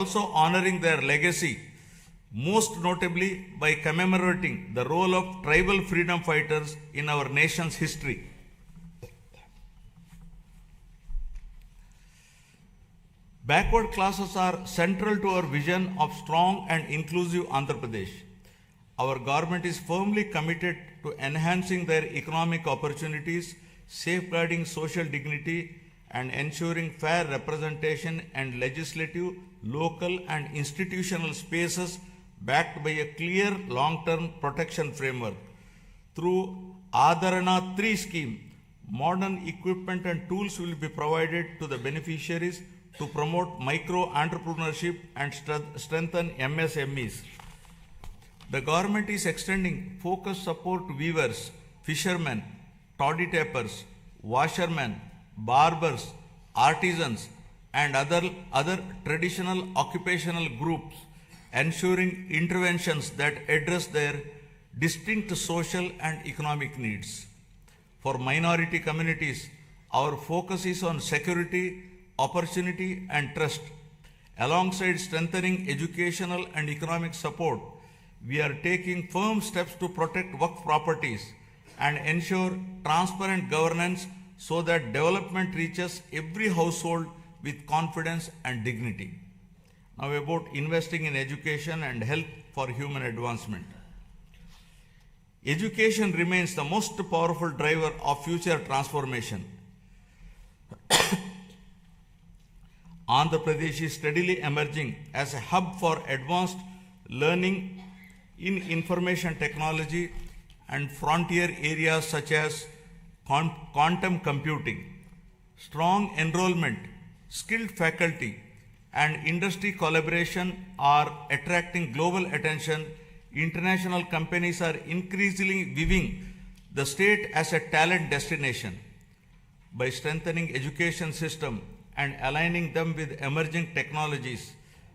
also honoring their legacy, most notably by commemorating the role of tribal freedom fighters in our nation's history. Backward classes are central to our vision of strong and inclusive Andhra Pradesh. Our government is firmly committed to enhancing their economic opportunities, safeguarding social dignity, and ensuring fair representation and legislative, local, and institutional spaces backed by a clear long-term protection framework. Through Adharana 3 scheme, modern equipment and tools will be provided to the beneficiaries to promote micro-entrepreneurship and strengthen MSMEs. The government is extending focused support to weavers, fishermen, toddy tappers, washermen, barbers, artisans, and other traditional occupational groups, ensuring interventions that address their distinct social and economic needs. For minority communities, our focus is on security, opportunity, and trust. Alongside strengthening educational and economic support, we are taking firm steps to protect Waqf properties and ensure transparent governance so that development reaches every household with confidence and dignity. Now about investing in education and health for human advancement. Education remains the most powerful driver of future transformation. Andhra Pradesh is steadily emerging as a hub for advanced learning in information technology and frontier areas such as quantum computing. Strong enrollment, skilled faculty, and industry collaboration are attracting global attention. International companies are increasingly viewing the state as a talent destination. By strengthening education system and aligning them with emerging technologies,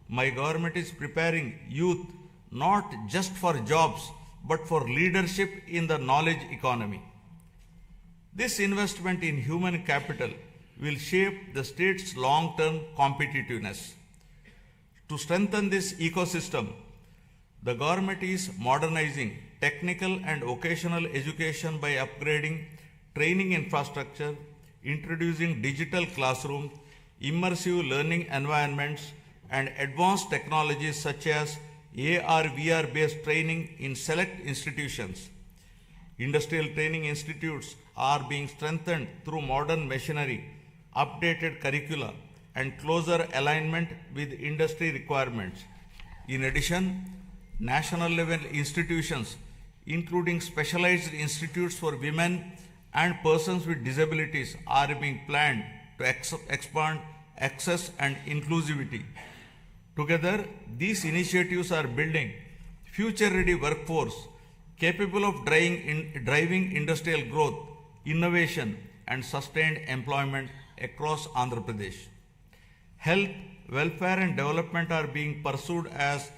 my government is preparing youth not just for jobs, but for leadership in the knowledge economy. This investment in human capital will shape the state's long-term competitiveness. To strengthen this ecosystem, the government is modernizing technical and vocational education by upgrading training infrastructure, introducing digital classrooms, immersive learning environments, and advanced technologies such as AR/VR based training in select institutions. Industrial training institutes are being strengthened through modern machinery, updated curricula, and closer alignment with industry requirements. In addition, national level institutions, including specialized institutes for women and persons with disabilities, are being planned to expand access and inclusivity. Together, these initiatives are building future-ready workforce capable of driving industrial growth, innovation, and sustained employment across Andhra Pradesh. Health, welfare, and development are being pursued as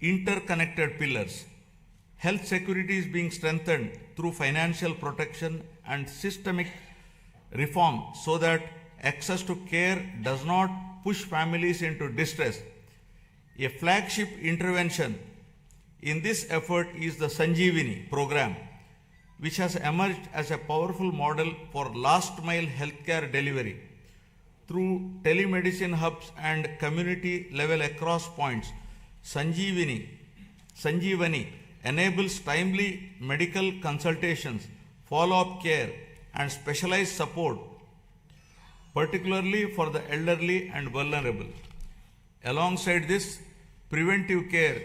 interconnected pillars. Health security is being strengthened through financial protection and systemic reform so that access to care does not push families into distress. A flagship intervention in this effort is the Sanjeevani program, which has emerged as a powerful model for last mile healthcare delivery. Through telemedicine hubs and community level across points, Sanjeevani enables timely medical consultations, follow-up care, and specialized support, particularly for the elderly and vulnerable. Alongside this, preventive care,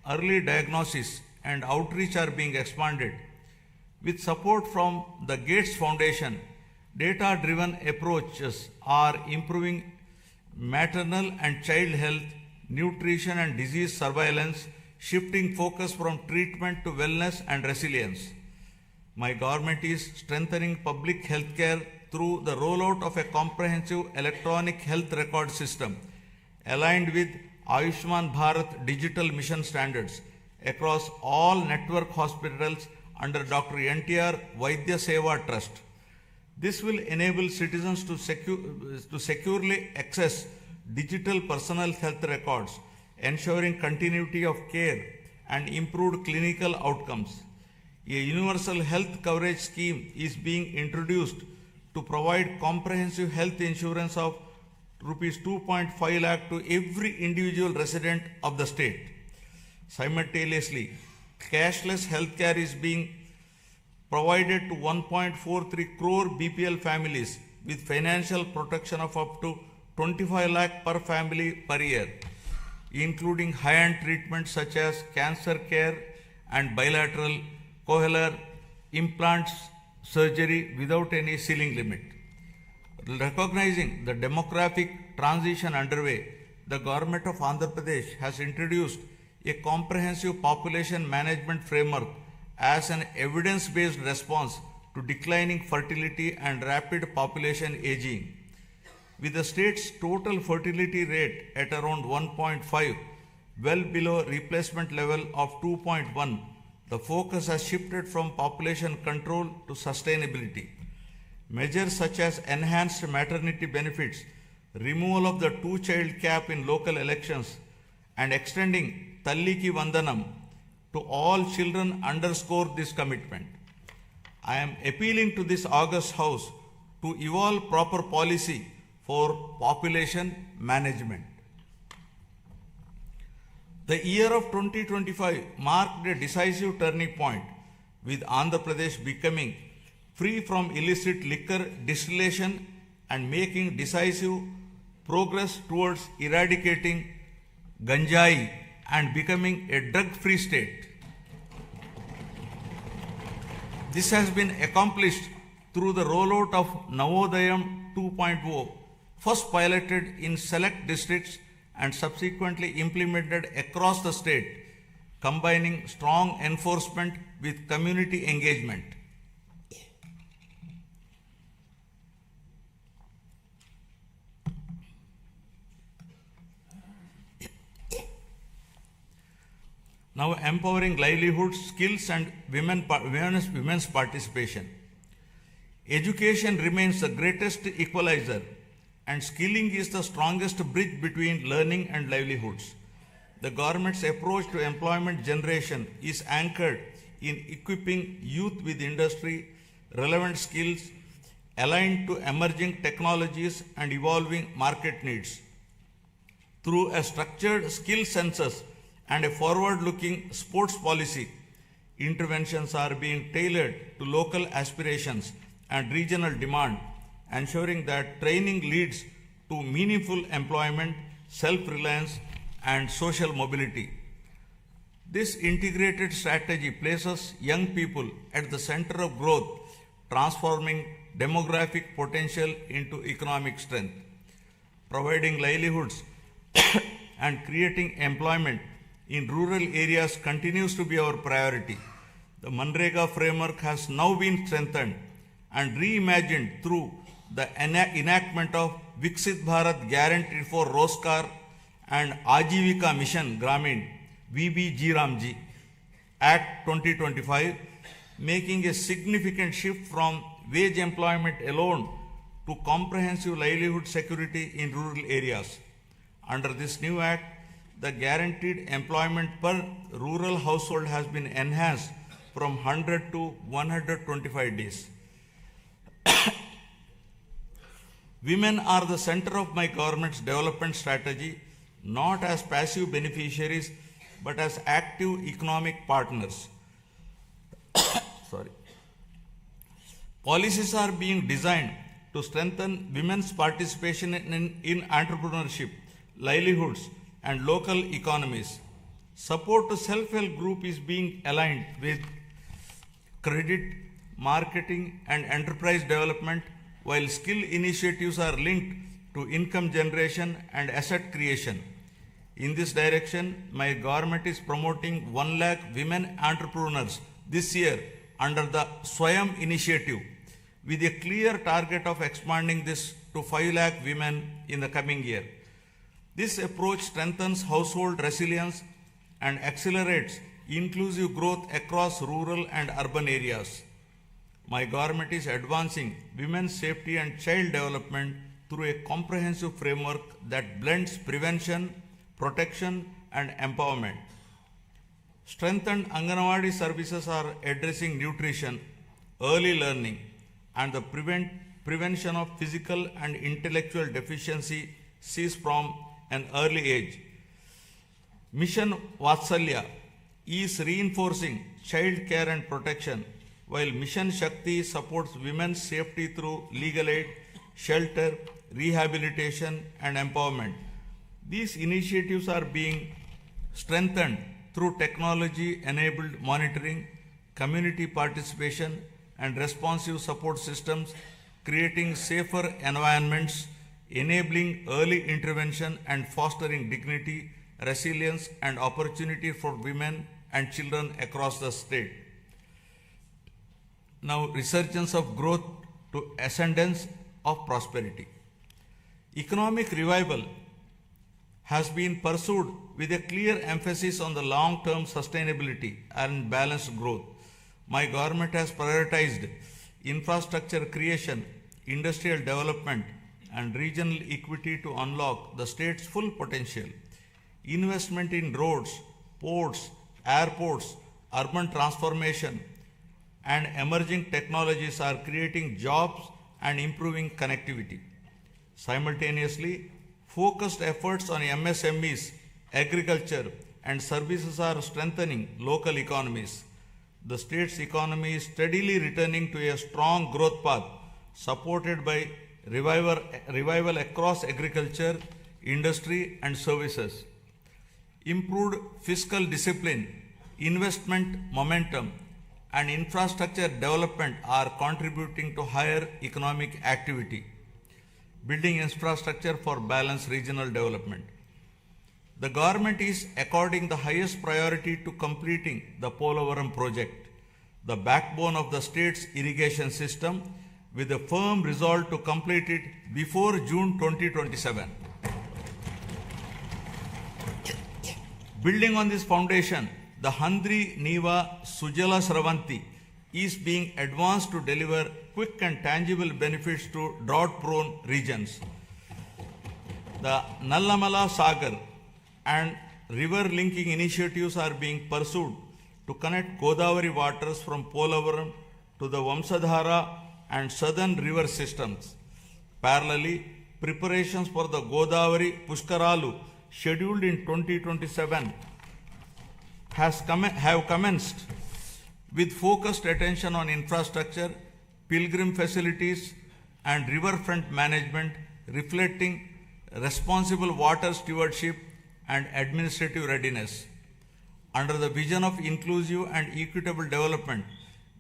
early diagnosis, and outreach are being expanded. With support from the Gates Foundation, data-driven approaches are improving maternal and child health, nutrition, and disease surveillance, shifting focus from treatment to wellness and resilience. My government is strengthening public health care through the rollout of a comprehensive electronic health record system aligned with Ayushman Bharat digital mission standards across all network hospitals under Dr. NTR Vaidya Seva Trust. This will enable citizens to securely access digital personal health records, ensuring continuity of care and improved clinical outcomes. A universal health coverage scheme is being introduced to provide comprehensive health insurance of rupees 2.5 lakh to every individual resident of the state. Simultaneously, cashless healthcare is being provided to 1.43 crore BPL families with financial protection of up to 25 lakh per family per year, including high-end treatments such as cancer care and bilateral cochlear implants surgery without any ceiling limit. Recognizing the demographic transition underway, the government of Andhra Pradesh has introduced a comprehensive population management framework as an evidence-based response to declining fertility and rapid population aging. With the state's total fertility rate at around 1.5, well below replacement level of 2.1, the focus has shifted from population control to sustainability. Measures such as enhanced maternity benefits, removal of the two-child cap in local elections, and extending Talliki Vandanam to all children underscore this commitment. I am appealing to this august House to evolve proper policy for population management. The year of 2025 marked a decisive turning point, with Andhra Pradesh becoming free from illicit liquor distillation and making decisive progress towards eradicating ganjai and becoming a drug-free state. This has been accomplished through the rollout of Navodayam 2.0, first piloted in select districts and subsequently implemented across the state, combining strong enforcement with community engagement. Now empowering livelihoods, skills and women's participation. Education remains the greatest equalizer, and skilling is the strongest bridge between learning and livelihoods. The government's approach to employment generation is anchored in equipping youth with industry-relevant skills aligned to emerging technologies and evolving market needs. Through a structured skill census and a forward-looking sports policy, interventions are being tailored to local aspirations and regional demand, ensuring that training leads to meaningful employment, self-reliance, and social mobility. This integrated strategy places young people at the center of growth, transforming demographic potential into economic strength. Providing livelihoods and creating employment in rural areas continues to be our priority. The Manrega framework has now been strengthened and reimagined through the enactment of Viksit Bharat Guarantee for Roskar and Ajivika Mission Gramin VBG Act 2025, making a significant shift from wage employment alone to comprehensive livelihood security in rural areas. Under this new act, the guaranteed employment per rural household has been enhanced from 100 to 125 days. Women are the center of my government's development strategy, not as passive beneficiaries, but as active economic partners. Policies are being designed to strengthen women's participation in entrepreneurship, livelihoods, and local economies. Support to self-help group is being aligned with credit, marketing, and enterprise development, while skill initiatives are linked to income generation and asset creation. In this direction, my government is promoting 1 lakh women entrepreneurs this year under the Swayam initiative, with a clear target of expanding this to 5 lakh women in the coming year. This approach strengthens household resilience and accelerates inclusive growth across rural and urban areas. My government is advancing women's safety and child development through a comprehensive framework that blends prevention, protection, and empowerment. Strengthened Anganwadi services are addressing nutrition, early learning, and the prevention of physical and intellectual deficiencies from an early age. Mission Vatsalya is reinforcing child care and protection, while Mission Shakti supports women's safety through legal aid, shelter, rehabilitation, and empowerment. These initiatives are being strengthened through technology-enabled monitoring, community participation, and responsive support systems, creating safer environments, enabling early intervention, and fostering dignity, resilience, and opportunity for women and children across the state. Now, resurgence of growth to ascendance of prosperity. Economic revival has been pursued with a clear emphasis on the long-term sustainability and balanced growth. My government has prioritized infrastructure creation, industrial development, and regional equity to unlock the state's full potential. Investment in roads, ports, airports, urban transformation, and emerging technologies are creating jobs and improving connectivity. Simultaneously, focused efforts on MSMEs, agriculture, and services are strengthening local economies. The state's economy is steadily returning to a strong growth path, supported by revival across agriculture, industry, and services. Improved fiscal discipline, investment momentum, and infrastructure development are contributing to higher economic activity, building infrastructure for balanced regional development. The government is according the highest priority to completing the Polavaram project, the backbone of the state's irrigation system, with a firm resolve to complete it before June 2027. Building on this foundation, the Handri Niva Sujala Sravanti is being advanced to deliver quick and tangible benefits to drought-prone regions. The Nallamala Sagar and river linking initiatives are being pursued to connect Godavari waters from Polavaram to the Vamsadhara and southern river systems. Parallelly, preparations for the Godavari Pushkaralu scheduled in 2027 have commenced with focused attention on infrastructure, pilgrim facilities, and riverfront management, reflecting responsible water stewardship and administrative readiness. Under the vision of inclusive and equitable development,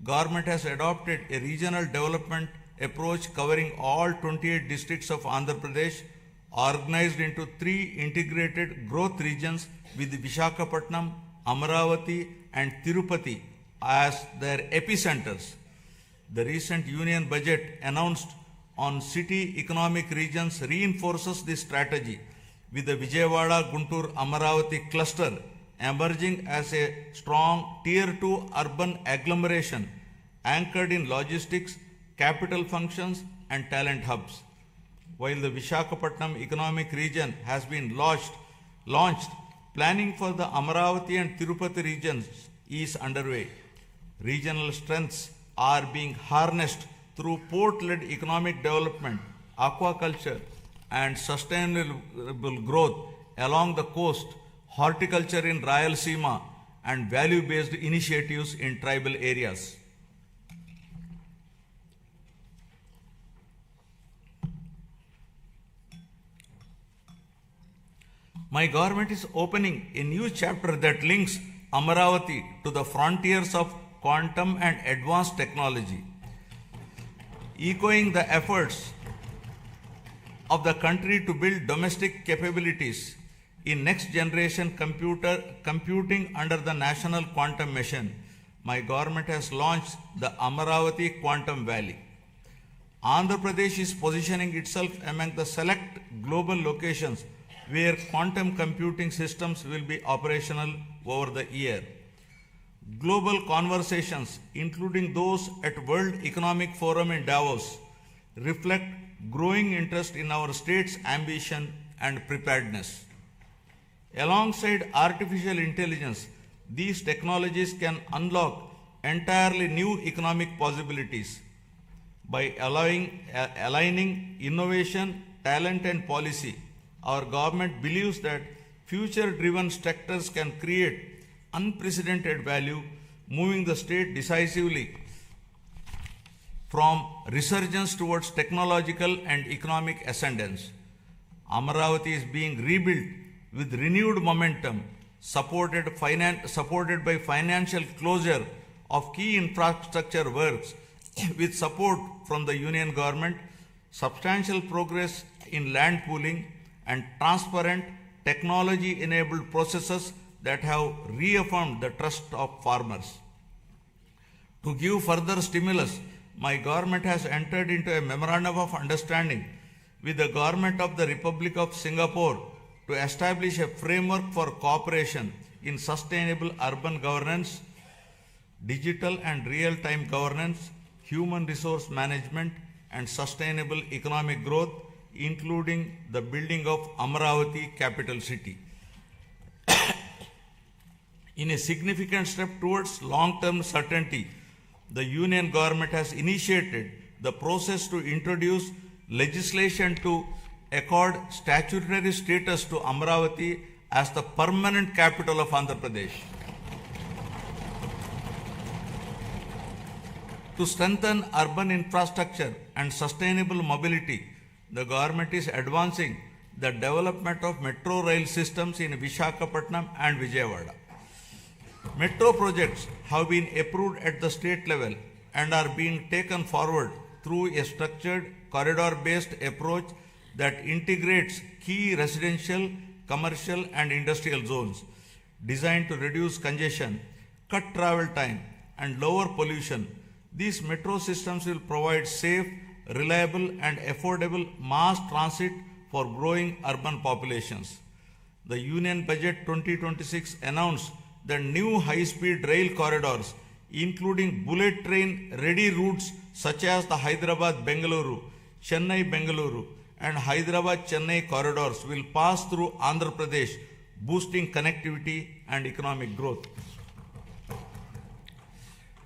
government has adopted a regional development approach covering all 28 districts of Andhra Pradesh, organized into 3 integrated growth regions with Visakhapatnam, Amaravati, and Tirupati as their epicenters. The recent union budget announced on city economic regions reinforces this strategy, with the Vijayawada Guntur Amaravati cluster emerging as a strong Tier 2 urban agglomeration anchored in logistics, capital functions, and talent hubs. While the Visakhapatnam economic region has been launched, planning for the Amaravati and Tirupati regions is underway. Regional strengths are being harnessed through port-led economic development, aquaculture, and sustainable growth along the coast, horticulture in Rayalaseema, and value-based initiatives in tribal areas. My government is opening a new chapter that links Amaravati to the frontiers of quantum and advanced technology. Echoing the efforts of the country to build domestic capabilities in next generation computing under the National Quantum Mission, my government has launched the Amaravati Quantum Valley. Andhra Pradesh is positioning itself among the select global locations where quantum computing systems will be operational over the year. Global conversations, including those at World Economic Forum in Davos, reflect growing interest in our state's ambition and preparedness. Alongside artificial intelligence, these technologies can unlock entirely new economic possibilities by aligning innovation, talent, and policy. Our government believes that future-driven sectors can create unprecedented value, moving the state decisively from resurgence towards technological and economic ascendance. Amaravati is being rebuilt with renewed momentum, supported by financial closure of key infrastructure works with support from the Union government, substantial progress in land pooling, and transparent technology-enabled processes that have reaffirmed the trust of farmers. To give further stimulus, my government has entered into a memorandum of understanding with the government of the Republic of Singapore to establish a framework for cooperation in sustainable urban governance, digital and real-time governance, human resource management, and sustainable economic growth, including the building of Amaravati capital city. In a significant step towards long-term certainty, the Union government has initiated the process to introduce legislation to accord statutory status to Amaravati as the permanent capital of Andhra Pradesh. To strengthen urban infrastructure and sustainable mobility, the government is advancing the development of metro rail systems in Visakhapatnam and Vijayawada. Metro projects have been approved at the state level and are being taken forward through a structured corridor-based approach that integrates key residential, commercial, and industrial zones designed to reduce congestion, cut travel time, and lower pollution. These metro systems will provide safe, reliable, and affordable mass transit for growing urban populations. The Union Budget 2026 announced the new high-speed rail corridors, including bullet train-ready routes such as the Hyderabad-Bengaluru, Chennai-Bengaluru, and Hyderabad-Chennai corridors will pass through Andhra Pradesh, boosting connectivity and economic growth,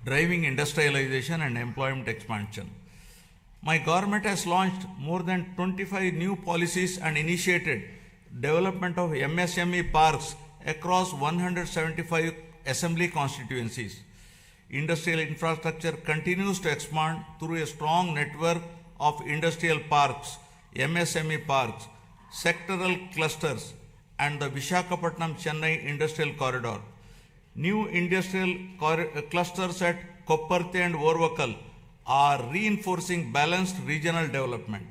driving industrialization and employment expansion. My government has launched more than 25 new policies and initiated development of MSME parks across 175 assembly constituencies. Industrial infrastructure continues to expand through a strong network of industrial parks, MSME parks, sectoral clusters, and the Visakhapatnam-Chennai Industrial Corridor. New industrial clusters at Kopparthi and Orvakal are reinforcing balanced regional development.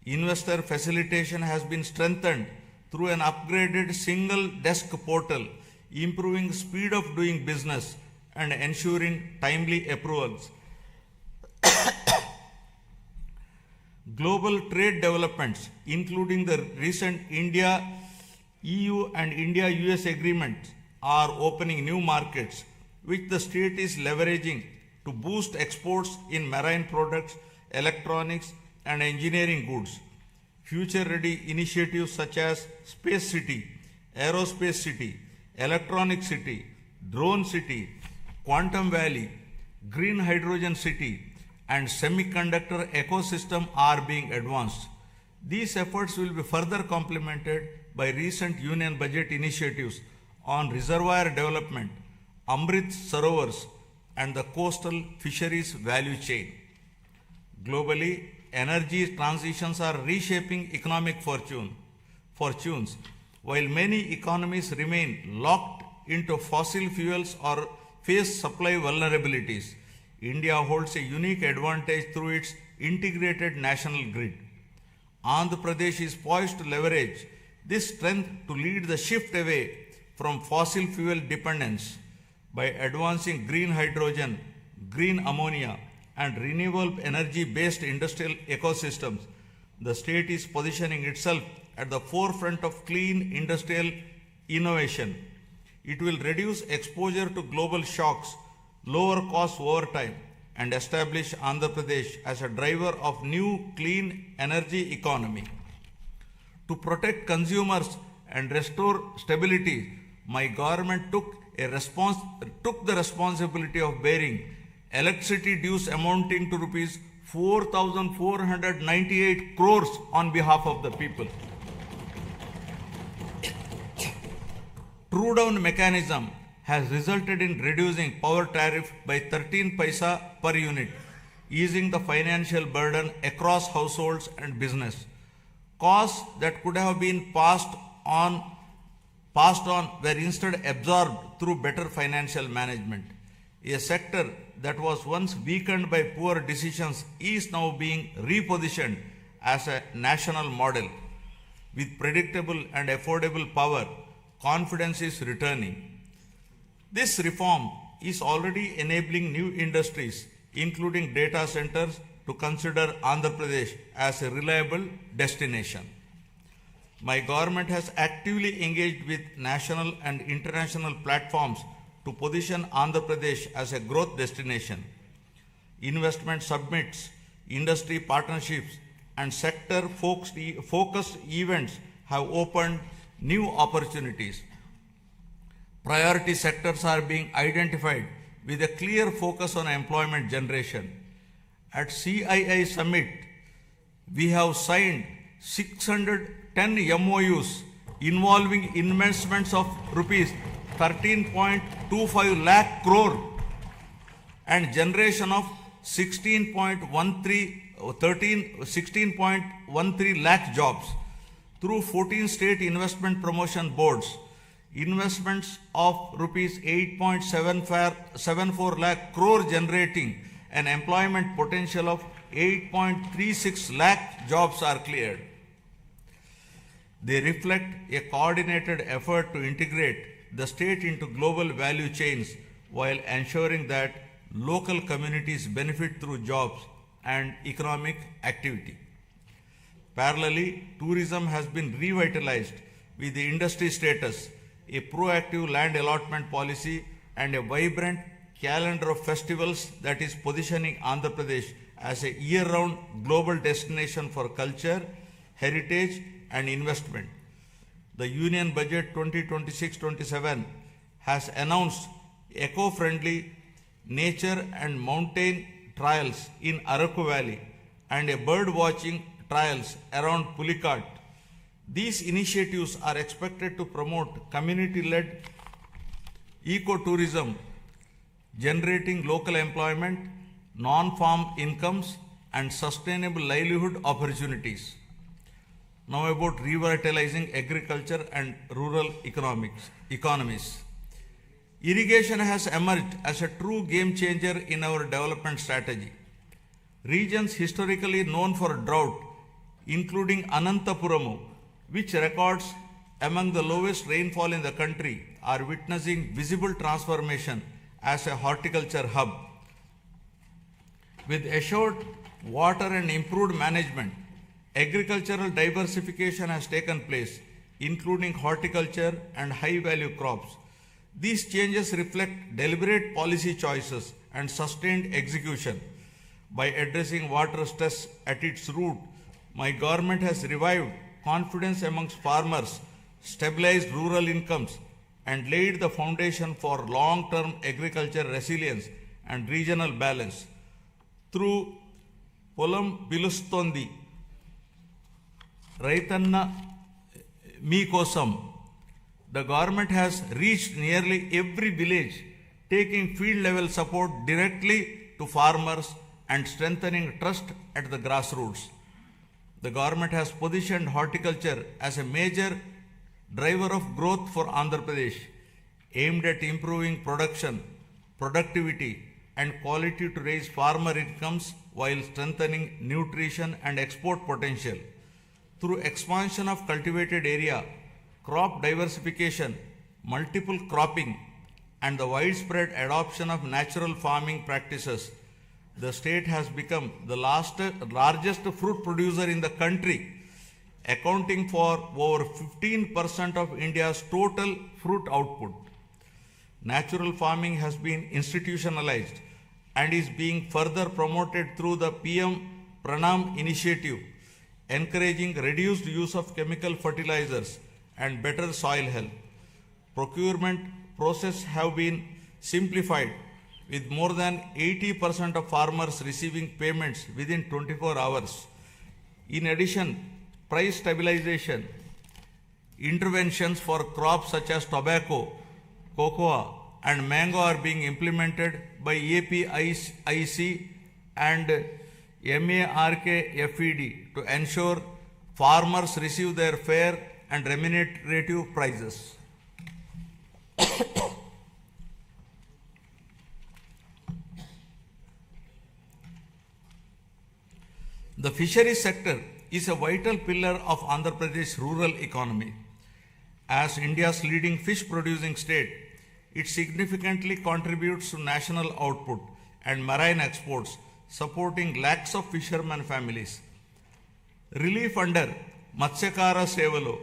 Investor facilitation has been strengthened through an upgraded single desk portal, improving speed of doing business and ensuring timely approvals. Global trade developments, including the recent India-EU and India-US agreements, are opening new markets, which the state is leveraging to boost exports in marine products, electronics, and engineering goods. Future-ready initiatives such as Space City, Aerospace City, Electronic City, Drone City, Quantum Valley, Green Hydrogen City, and Semiconductor Ecosystem are being advanced. These efforts will be further complemented by recent Union Budget initiatives on reservoir development, Amrit Sarovars, and the coastal fisheries value chain. Globally, energy transitions are reshaping economic fortunes. While many economies remain locked into fossil fuels or face supply vulnerabilities, India holds a unique advantage through its integrated national grid. Andhra Pradesh is poised to leverage this strength to lead the shift away from fossil fuel dependence by advancing green hydrogen, green ammonia, and renewable energy-based industrial ecosystems. The state is positioning itself at the forefront of clean industrial innovation. It will reduce exposure to global shocks, lower costs over time, and establish Andhra Pradesh as a driver of new clean energy economy. To protect consumers and restore stability, my government took the responsibility of bearing electricity dues amounting to rupees 4,498 crores on behalf of the people. True down mechanism has resulted in reducing power tariff by 13 paisa per unit, easing the financial burden across households and business. Costs that could have been passed on were instead absorbed through better financial management. A sector that was once weakened by poor decisions is now being repositioned as a national model. With predictable and affordable power, confidence is returning. This reform is already enabling new industries, including data centers, to consider Andhra Pradesh as a reliable destination. My government has actively engaged with national and international platforms to position Andhra Pradesh as a growth destination. Investment summits, industry partnerships, and sector-focused events have opened new opportunities. Priority sectors are being identified with a clear focus on employment generation. At CII Summit, we have signed 610 MOUs involving investments of rupees 13.25 lakh crore and generation of 16.13 lakh jobs through 14 state investment promotion boards. Investments of rupees 8.74 lakh crore generating an employment potential of 8.36 lakh jobs are cleared. They reflect a coordinated effort to integrate the state into global value chains while ensuring that local communities benefit through jobs and economic activity. Parallelly, tourism has been revitalized with the industry status, a proactive land allotment policy, and a vibrant calendar of festivals that is positioning Andhra Pradesh as a year-round global destination for culture, heritage, and investment. The Union Budget 2026-27 has announced eco-friendly nature and mountain trails in Araku Valley and a bird watching trails around Pulikat. These initiatives are expected to promote community-led ecotourism, generating local employment, non-farm incomes, and sustainable livelihood opportunities. Now about revitalizing agriculture and rural economies. Irrigation has emerged as a true game changer in our development strategy. Regions historically known for drought, including Anantapuramu, which records among the lowest rainfall in the country, are witnessing visible transformation as a horticulture hub. With assured water and improved management, agricultural diversification has taken place, including horticulture and high-value crops. These changes reflect deliberate policy choices and sustained execution. By addressing water stress at its root, my government has revived confidence amongst farmers, stabilized rural incomes, and laid the foundation for long-term agriculture resilience and regional balance. Through Polam Pilustondi, Raitanna Meekosam, the government has reached nearly every village, taking field-level support directly to farmers and strengthening trust at the grassroots. The government has positioned horticulture as a major driver of growth for Andhra Pradesh, aimed at improving production, productivity, and quality to raise farmer incomes while strengthening nutrition and export potential. Through expansion of cultivated area, crop diversification, multiple cropping, and the widespread adoption of natural farming practices, the state has become the largest fruit producer in the country, accounting for over 15% of India's total fruit output. Natural farming has been institutionalized, and is being further promoted through the PM Pranam initiative, encouraging reduced use of chemical fertilizers and better soil health. Procurement process have been simplified, with more than 80% of farmers receiving payments within 24 hours. In addition, price stabilization interventions for crops such as tobacco, cocoa, and mango are being implemented by APIC and MARKFED to ensure farmers receive their fair and remunerative prices. The fisheries sector is a vital pillar of Andhra Pradesh rural economy. As India's leading fish producing state, it significantly contributes to national output and marine exports, supporting lakhs of fishermen families. Relief under Matsyakara Sevalo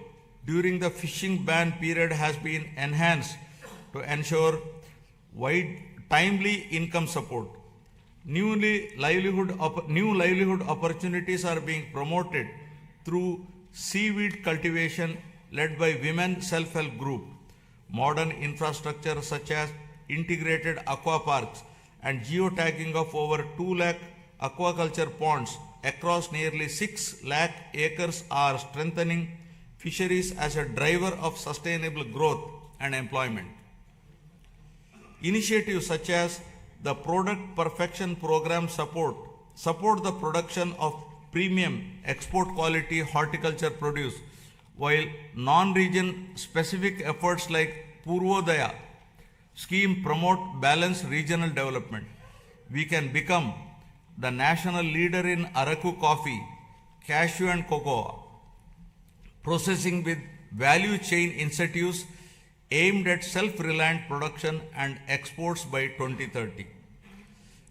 during the fishing ban period has been enhanced to ensure timely income support. New livelihood opportunities are being promoted through seaweed cultivation led by women self-help group. Modern infrastructure such as integrated aqua parks and geotagging of over 2 lakh aquaculture ponds across nearly 6 lakh acres are strengthening fisheries as a driver of sustainable growth and employment. Initiatives such as the Product Perfection Program support the production of premium export quality horticulture produce, while non-region specific efforts like Purvodaya scheme promote balanced regional development. We can become the national leader in Araku coffee, cashew and cocoa processing with value chain incentives aimed at self-reliant production and exports by 2030.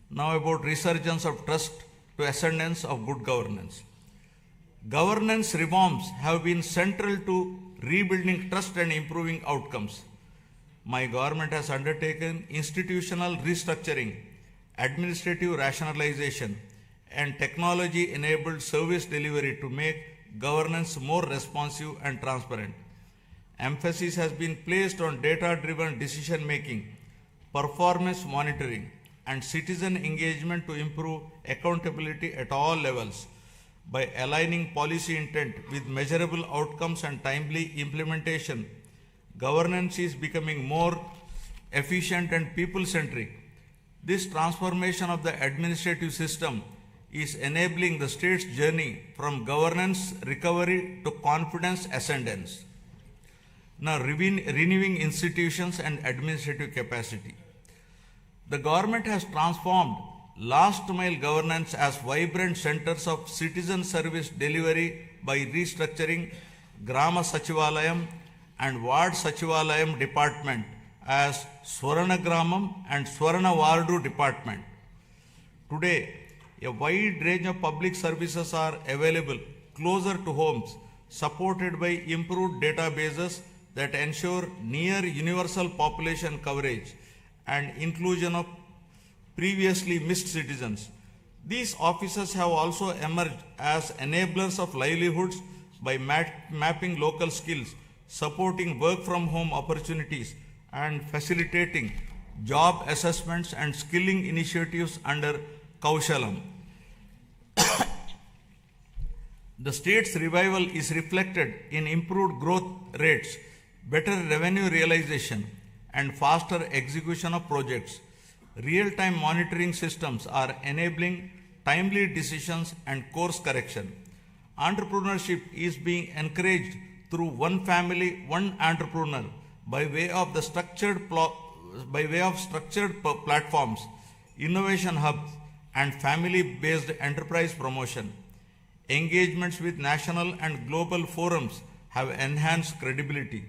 Now about resurgence of trust to ascendance of good governance. Governance reforms have been central to rebuilding trust and improving outcomes. My government has undertaken institutional restructuring, administrative rationalization, and technology-enabled service delivery to make governance more responsive and transparent. Emphasis has been placed on data-driven decision-making, performance monitoring, and citizen engagement to improve accountability at all levels. By aligning policy intent with measurable outcomes and timely implementation, governance is becoming more efficient and people-centric. This transformation of the administrative system is enabling the state's journey from governance recovery to confidence ascendance. Now, renewing institutions and administrative capacity. The government has transformed last mile governance as vibrant centers of citizen service delivery by restructuring Grama Sachivalayam and Ward Sachivalayam department as Swarana Gramam and Swarana Wardu department. Today, a wide range of public services are available closer to homes, supported by improved databases that ensure near universal population coverage and inclusion of previously missed citizens. These offices have also emerged as enablers of livelihoods by mapping local skills, supporting work from home opportunities, and facilitating job assessments and skilling initiatives under Kaushalam. The state's revival is reflected in improved growth rates, better revenue realization, and faster execution of projects. Real-time monitoring systems are enabling timely decisions and course correction. Entrepreneurship is being encouraged through one family, one entrepreneur by way of structured platforms, innovation hubs, and family-based enterprise promotion. Engagements with national and global forums have enhanced credibility.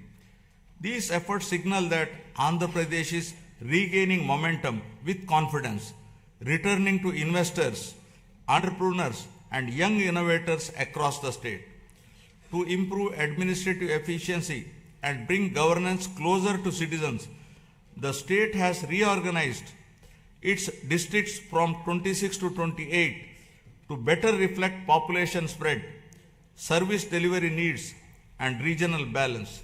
These efforts signal that Andhra Pradesh is regaining momentum with confidence, returning to investors, entrepreneurs, and young innovators across the state. To improve administrative efficiency and bring governance closer to citizens, the state has reorganized its districts from 26 to 28 to better reflect population spread, service delivery needs, and regional balance.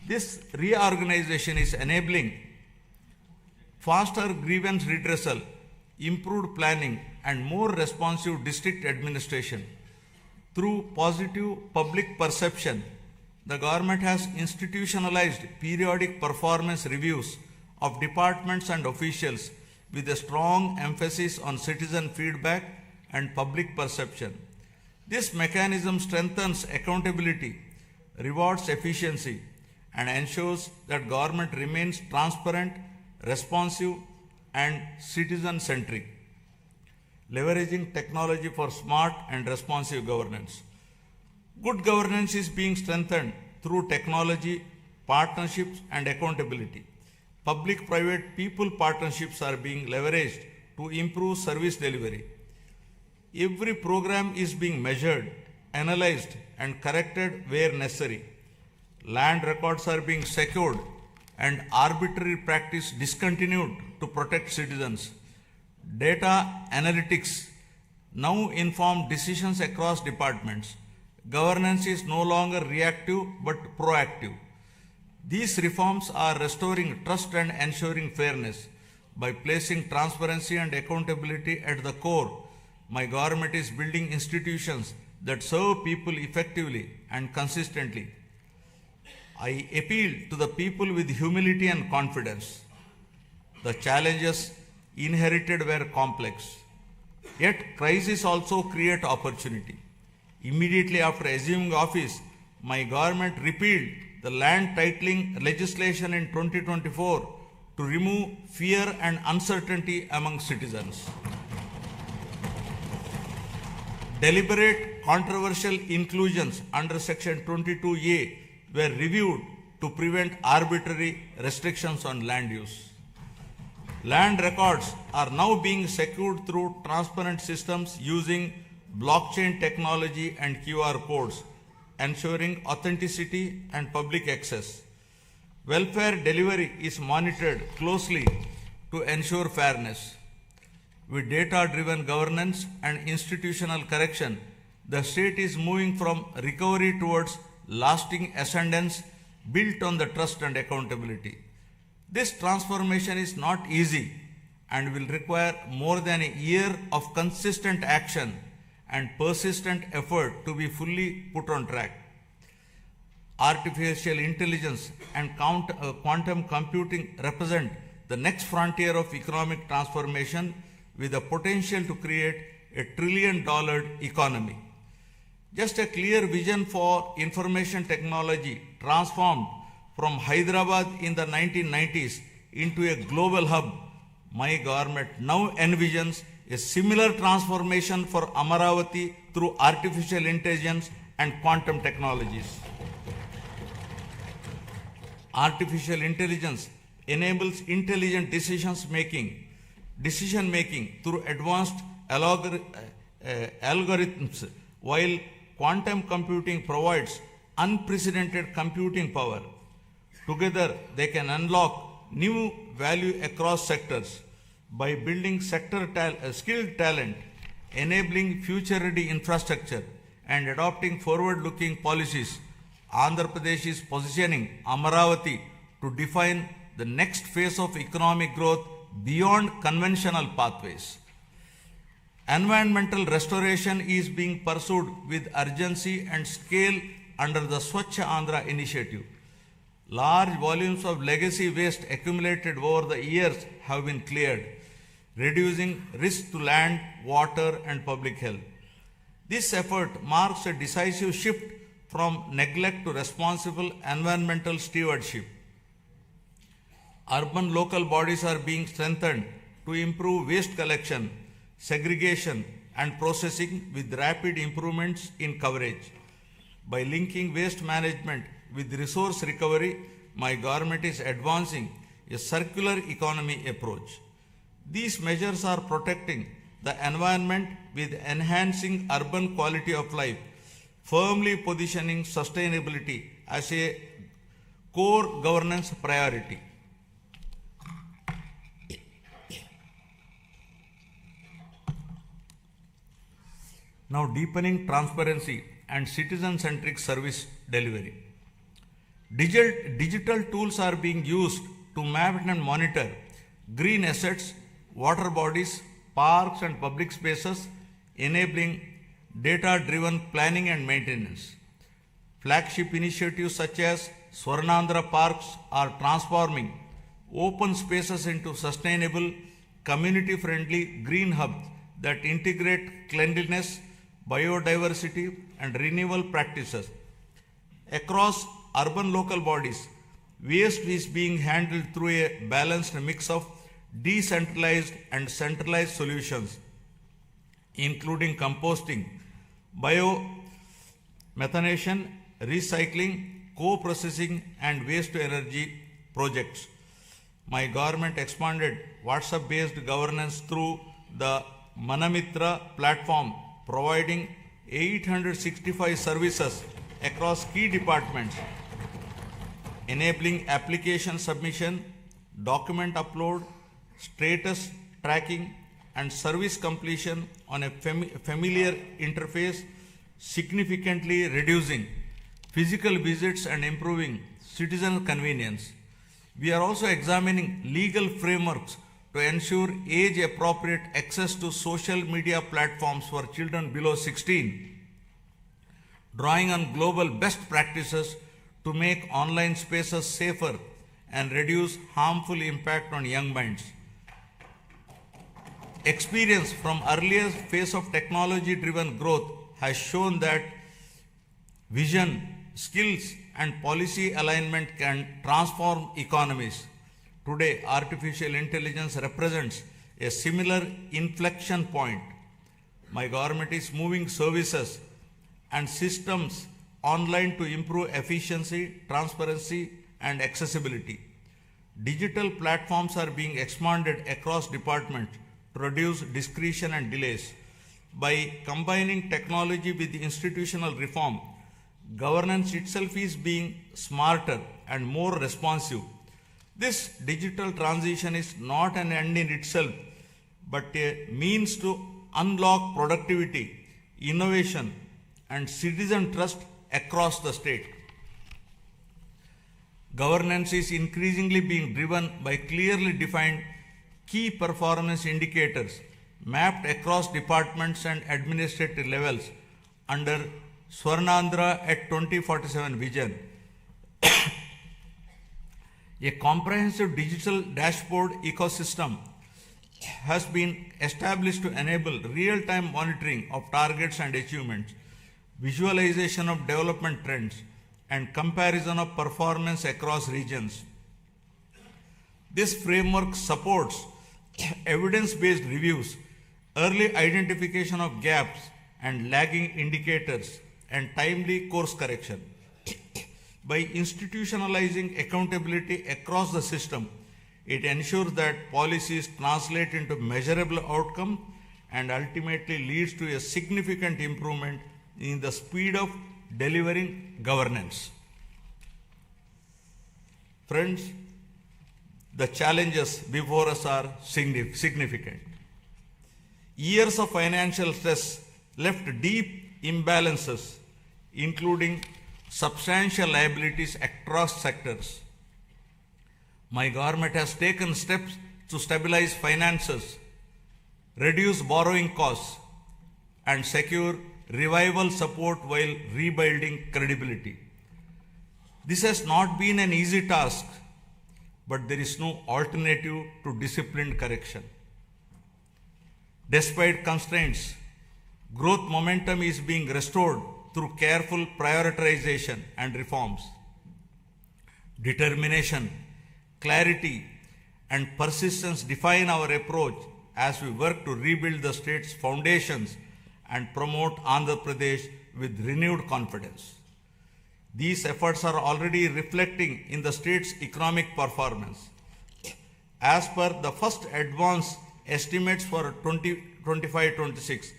This reorganization is enabling faster grievance redressal, improved planning, and more responsive district administration. Through positive public perception, the government has institutionalized periodic performance reviews of departments and officials with a strong emphasis on citizen feedback and public perception. This mechanism strengthens accountability, rewards efficiency, and ensures that government remains transparent, responsive, and citizen-centric, leveraging technology for smart and responsive governance. Good governance is being strengthened through technology, partnerships, and accountability. Public-private people partnerships are being leveraged to improve service delivery. Every program is being measured, analyzed, and corrected where necessary. Land records are being secured and arbitrary practice discontinued to protect citizens. Data analytics now inform decisions across departments. Governance is no longer reactive but proactive. These reforms are restoring trust and ensuring fairness. By placing transparency and accountability at the core, my government is building institutions that serve people effectively and consistently. I appeal to the people with humility and confidence. The challenges inherited were complex, yet crises also create opportunity. Immediately after assuming office, my government repealed the land titling legislation in 2024 to remove fear and uncertainty among citizens. Deliberate controversial inclusions under Section 22A were reviewed to prevent arbitrary restrictions on land use. Land records are now being secured through transparent systems using blockchain technology and QR codes, ensuring authenticity and public access. Welfare delivery is monitored closely to ensure fairness. With data-driven governance and institutional correction, the state is moving from recovery towards lasting ascendance built on the trust and accountability. This transformation is not easy and will require more than a year of consistent action and persistent effort to be fully put on track. Artificial intelligence and quantum computing represent the next frontier of economic transformation with the potential to create a $1 trillion economy. Just a clear vision for information technology transformed from Hyderabad in the 1990s into a global hub, my government now envisions a similar transformation for Amaravati through artificial intelligence and quantum technologies. Artificial intelligence enables intelligent decision making through advanced algorithms, while quantum computing provides unprecedented computing power. Together, they can unlock new value across sectors by building skilled talent, enabling future-ready infrastructure, and adopting forward-looking policies. Andhra Pradesh is positioning Amaravati to define the next phase of economic growth beyond conventional pathways. Environmental restoration is being pursued with urgency and scale under the Swachh Andhra initiative. Large volumes of legacy waste accumulated over the years have been cleared, reducing risk to land, water, and public health. This effort marks a decisive shift from neglect to responsible environmental stewardship. Urban local bodies are being strengthened to improve waste collection, segregation, and processing with rapid improvements in coverage. By linking waste management with resource recovery, my government is advancing a circular economy approach. These measures are protecting the environment with enhancing urban quality of life, firmly positioning sustainability as a core governance priority. now deepening transparency and citizen-centric service delivery. Digital tools are being used to map and monitor green assets, water bodies, parks and public spaces, enabling data-driven planning and maintenance. Flagship initiatives such as Swarnandhra Parks are transforming open spaces into sustainable, community-friendly green hubs that integrate cleanliness, biodiversity, and renewable practices. Across urban local bodies, waste is being handled through a balanced mix of decentralized and centralized solutions, including composting, biomethanation, recycling, co-processing, and waste-to-energy projects. My government expanded WhatsApp-based governance through the Manamitra platform, providing 865 services across key departments, enabling application submission, document upload, status tracking, and service completion on a familiar interface, significantly reducing physical visits and improving citizen convenience. We are also examining legal frameworks to ensure age-appropriate access to social media platforms for children below 16, drawing on global best practices to make online spaces safer and reduce harmful impact on young minds. Experience from earlier phase of technology-driven growth has shown that vision, skills, and policy alignment can transform economies. Today, artificial intelligence represents a similar inflection point. My government is moving services and systems online to improve efficiency, transparency, and accessibility. Digital platforms are being expanded across departments to reduce discretion and delays. By combining technology with institutional reform, governance itself is being smarter and more responsive. This digital transition is not an end in itself, but a means to unlock productivity, innovation, and citizen trust across the state. Governance is increasingly being driven by clearly defined key performance indicators mapped across departments and administrative levels under Swarnandhra at 2047 vision. A comprehensive digital dashboard ecosystem has been established to enable real-time monitoring of targets and achievements, visualization of development trends, and comparison of performance across regions. This framework supports evidence-based reviews, early identification of gaps and lagging indicators, and timely course correction. By institutionalizing accountability across the system, it ensures that policies translate into measurable outcome and ultimately leads to a significant improvement in the speed of delivering governance. Friends, the challenges before us are significant. Years of financial stress left deep imbalances, including substantial liabilities across sectors. My government has taken steps to stabilize finances, reduce borrowing costs, and secure revival support while rebuilding credibility. This has not been an easy task, but there is no alternative to disciplined correction. Despite constraints, growth momentum is being restored through careful prioritization and reforms. Determination, clarity, and persistence define our approach as we work to rebuild the state's foundations and promote Andhra Pradesh with renewed confidence. These efforts are already reflecting in the state's economic performance. As per the first advance estimates for 2025-26,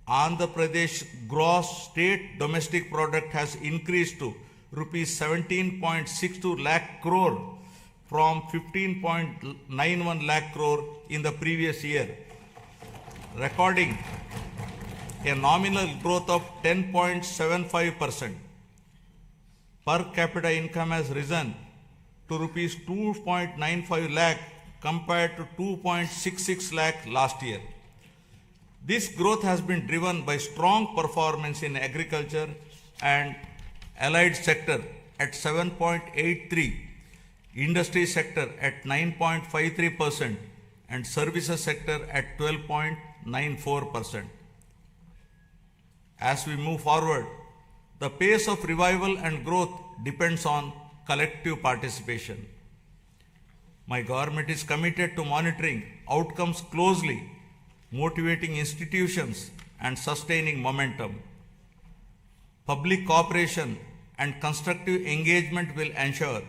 Andhra Pradesh gross state domestic product has increased to rupees 17.62 lakh crore from 15.91 lakh crore in the previous year, recording a nominal growth of 10.75%. Per capita income has risen to rupees 2.95 lakh compared to 2.66 lakh last year. This growth has been driven by strong performance in agriculture and allied sector at 7.83, industry sector at 9.53%, and services sector at 12.94%. As we move forward, the pace of revival and growth depends on collective participation. My government is committed to monitoring outcomes closely, motivating institutions and sustaining momentum. Public cooperation and constructive engagement will ensure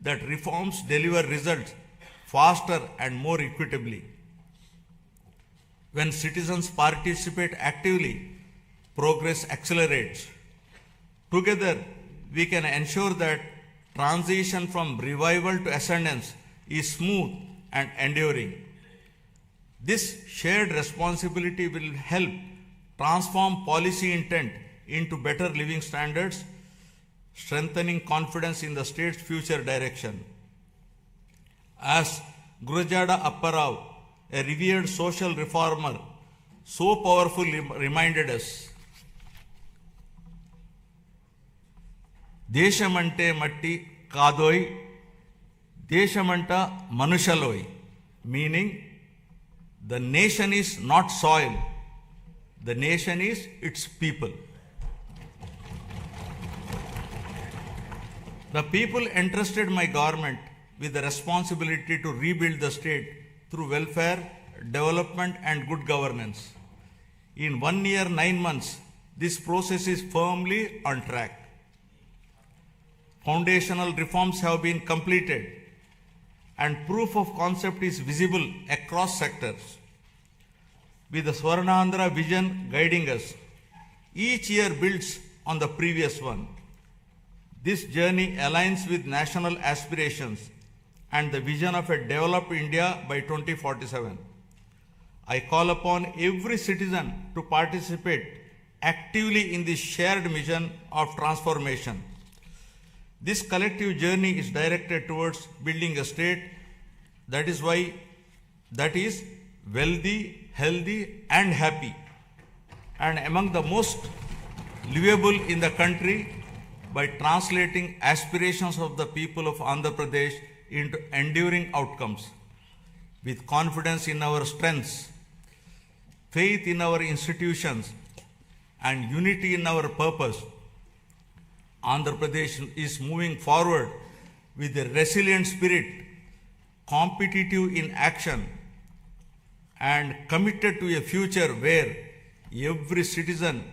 that reforms deliver results faster and more equitably. When citizens participate actively, progress accelerates. Together, we can ensure that transition from revival to ascendance is smooth and enduring. This shared responsibility will help transform policy intent into better living standards, strengthening confidence in the state's future direction. As Gurujada Apparao, a revered social reformer, so powerfully reminded us, Deshamante matti kadoi, Deshamanta manushaloi, meaning the nation is not soil, the nation is its people. The people entrusted my government with the responsibility to rebuild the state through welfare, development and good governance. In 1 year, 9 months, this process is firmly on track. Foundational reforms have been completed and proof of concept is visible across sectors. With the Swarnandhra vision guiding us, each year builds on the previous one. This journey aligns with national aspirations and the vision of a developed India by 2047. I call upon every citizen to participate actively in this shared mission of transformation. This collective journey is directed towards building a state that is wealthy, healthy and happy, and among the most livable in the country by translating aspirations of the people of Andhra Pradesh into enduring outcomes. With confidence in our strengths, faith in our institutions, and unity in our purpose, Andhra Pradesh is moving forward with a resilient spirit, competitive in action, and committed to a future where every citizen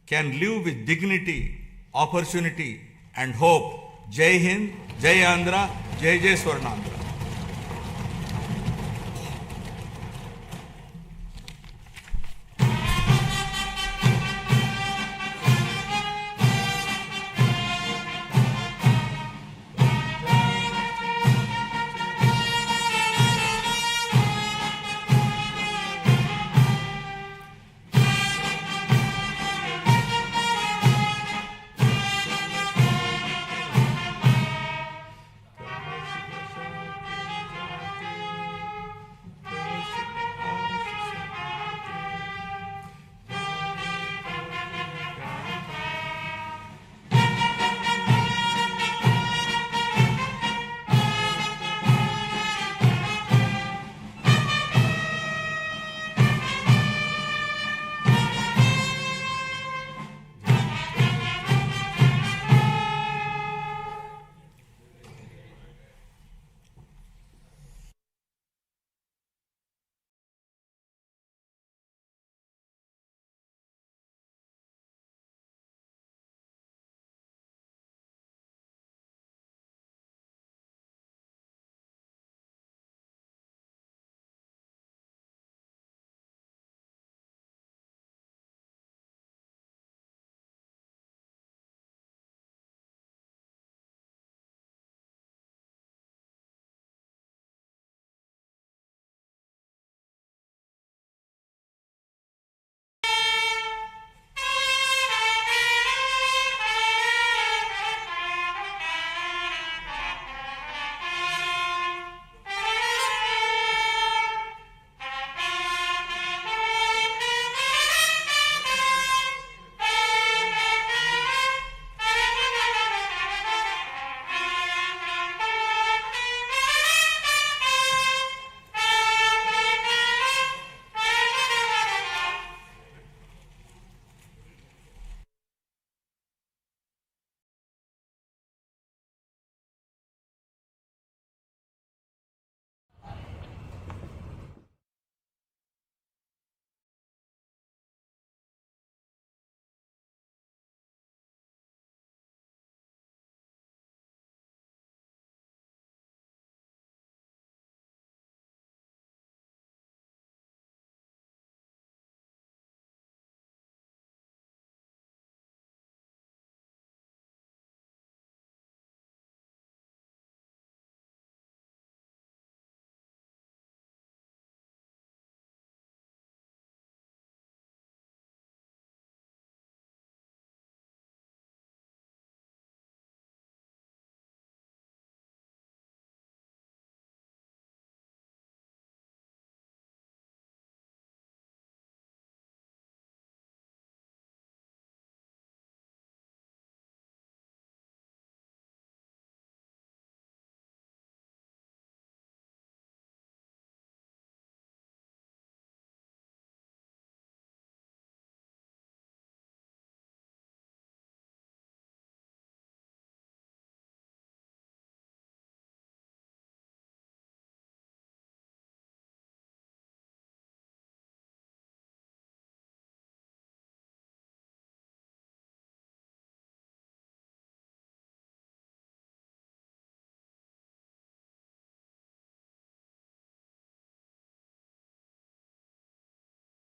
can live with dignity, opportunity, and hope. Jai Hind, Jai Andhra, Jai Jai Swarnandhra.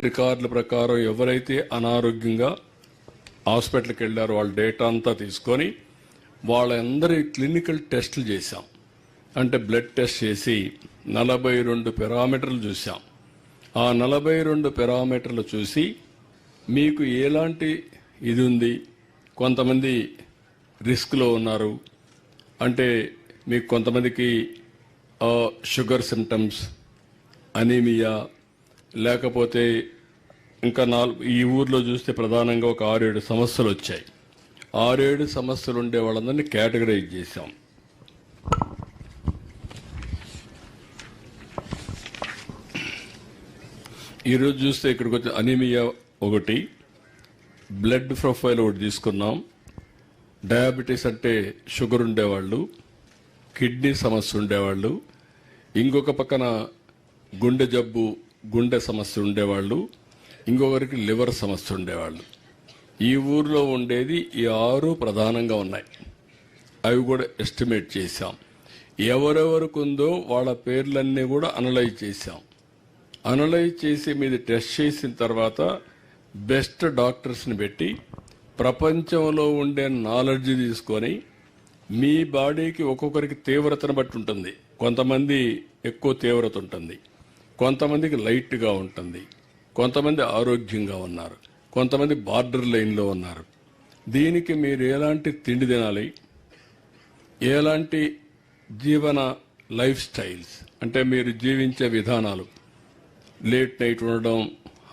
రికార్డుల ప్రకారం ఎవరైతే అనారోగ్యంగా హాస్పిటల్కి వెళ్ళారో వాళ్ళ data అంతా తీసుకొని వాళ్ళందరి క్లినికల్ టెస్టులు చేశాం. అంటే బ్లడ్ టెస్ట్ చేసి 42 పారామీటర్లు చూసాం. ఆ 42 పారామీటర్లు చూసి మీకు ఎలాంటి ఇది ఉంది, కొంతమంది రిస్క్లో ఉన్నారు, అంటే మీకు కొంతమందికి షుగర్ సిమ్టమ్స్, అనీమియా, లేకపోతే ఇంకా ఈ ఊర్లో చూస్తే ప్రధానంగా ఒక 6-7 సమస్యలు వచ్చాయి. 6-7 సమస్యలు ఉండే వాళ్ళందరినీ కేటగరైజ్ చేశాం. ఈరోజు చూస్తే ఇక్కడికి వచ్చి అనీమియా ఒకటి, బ్లడ్ ప్రొఫైల్ ఒకటి తీసుకున్నాం. డయాబెటీస్ అంటే షుగర్ ఉండేవాళ్ళు, కిడ్నీ సమస్య ఉండేవాళ్ళు, ఇంకొక పక్కన గుండె జబ్బు, గుండె సమస్య ఉండేవాళ్ళు, ఇంకొకరికి లివర్ సమస్య ఉండేవాళ్ళు. ఈ ఊర్లో ఉండేది ఈ 6 ప్రధానంగా ఉన్నాయి. అవి కూడా ఎస్టిమేట్ చేశాం. ఎవరెవరికి ఉందో వాళ్ళ పేర్లన్నీ కూడా అనలైజ్ చేశాం. అనలైజ్ చేసి మీది టెస్ట్ చేసిన తర్వాత బెస్ట్ డాక్టర్స్ని పెట్టి ప్రపంచంలో ఉండే నాలెడ్జ్ తీసుకొని మీ బాడీకి ఒక్కొక్కరికి తీవ్రతను బట్టి ఉంటుంది. కొంతమంది ఎక్కువ తీవ్రత ఉంటుంది, కొంతమందికి లైట్గా ఉంటుంది, కొంతమంది ఆరోగ్యంగా ఉన్నారు, కొంతమంది బార్డర్ లైన్లో ఉన్నారు. దీనికి మీరు ఎలాంటి తిండి తినాలి, ఎలాంటి జీవన లైఫ్ స్టైల్స్ అంటే మీరు జీవించే విధానాలు, లేట్ నైట్ ఉండడం,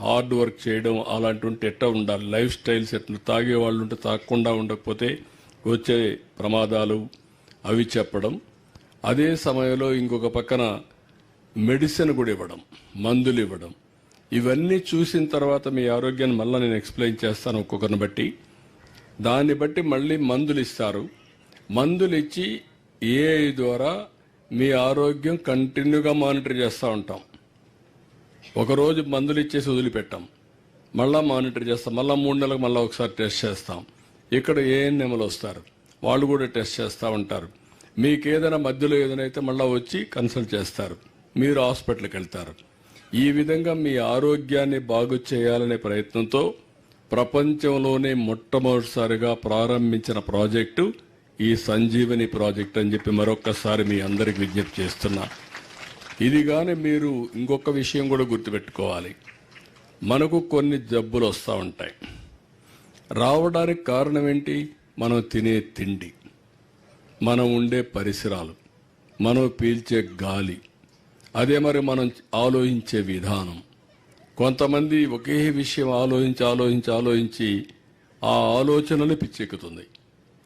హార్డ్ వర్క్ చేయడం, అలాంటి ఉంటే ఎట్లా ఉండాలి, లైఫ్ స్టైల్స్ ఎట్లా, తాగే వాళ్ళు ఉంటే తాగకుండా ఉండకపోతే వచ్చే ప్రమాదాలు అవి చెప్పడం. అదే సమయంలో ఇంకొక పక్కన మెడిసిన్ కూడా ఇవ్వడం, మందులు ఇవ్వడం. ఇవన్నీ చూసిన తర్వాత మీ ఆరోగ్యాన్ని మళ్ళీ నేను ఎక్స్ప్లెయిన్ చేస్తాను ఒక్కొక్కరిని బట్టి. దాన్ని బట్టి మళ్ళీ మందులు ఇస్తారు. మందులు ఇచ్చి ఏఐ ద్వారా మీ ఆరోగ్యం కంటిన్యూగా మానిటర్ చేస్తూ ఉంటాం. ఒకరోజు మందులు ఇచ్చేసి వదిలిపెట్టాం, మళ్ళా మానిటర్ చేస్తాం, మళ్ళీ 3 నెలలకు మళ్ళీ ఒకసారి టెస్ట్ చేస్తాం. ఇక్కడ ఏఎన్ఎంలు వస్తారు, వాళ్ళు కూడా టెస్ట్ చేస్తూ ఉంటారు. మీకు ఏదైనా మధ్యలో ఏదైనా అయితే మళ్ళీ వచ్చి కన్సల్ట్ చేస్తారు, మీరు హాస్పిటల్కి వెళ్తారు. ఈ విధంగా మీ ఆరోగ్యాన్ని బాగు చేయాలనే ప్రయత్నంతో ప్రపంచంలోనే మొట్టమొదటిసారిగా ప్రారంభించిన ప్రాజెక్టు ఈ సంజీవని ప్రాజెక్ట్ అని చెప్పి మరొక్కసారి మీ అందరికి విజ్ఞప్తి చేస్తున్నా. ఇది కానీ మీరు ఇంకొక విషయం కూడా గుర్తుపెట్టుకోవాలి. మనకు కొన్ని జబ్బులు వస్తూ ఉంటాయి. రావడానికి కారణం ఏంటి? మనం తినే తిండి, మనం ఉండే పరిసరాలు, మనం పీల్చే గాలి, అదే మరి మనం ఆలోచించే విధానం. కొంతమంది ఒకే విషయం ఆలోచించి ఆ ఆలోచనలు పిచ్చెక్కుతుంది.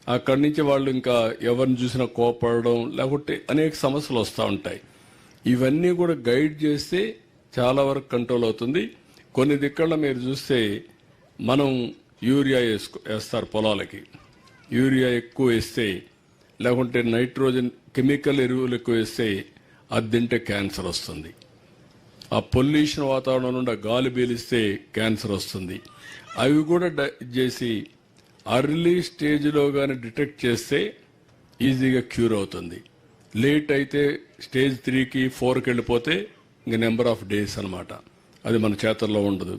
అక్కడి నుంచి వాళ్ళు ఇంకా ఎవరిని చూసినా కోపడడం, లేకుంటే అనేక సమస్యలు వస్తూ ఉంటాయి. ఇవన్నీ కూడా గైడ్ చేస్తే చాలా వరకు కంట్రోల్ అవుతుంది. కొన్ని దిక్కల మీరు చూస్తే మనం యూరియా వేస్తారు పొలాలకి, యూరియా ఎక్కువ వేస్తే, లేకుంటే నైట్రోజన్ కెమికల్ ఎరువులు ఎక్కువ వేస్తే అది తింటే క్యాన్సర్ వస్తుంది. ఆ పొల్యూషన్ వాతావరణం నుండి ఆ గాలి పీలిస్తే క్యాన్సర్ వస్తుంది. అవి కూడా చేసి అర్లీ స్టేజ్లో కానీ డిటెక్ట్ చేస్తే ఈజీగా క్యూర్ అవుతుంది. లేట్ అయితే స్టేజ్ 3కి 4కి వెళ్ళిపోతే ఇంక నెంబర్ ఆఫ్ డేస్ అనమాట. అది మన చేతల్లో ఉండదు.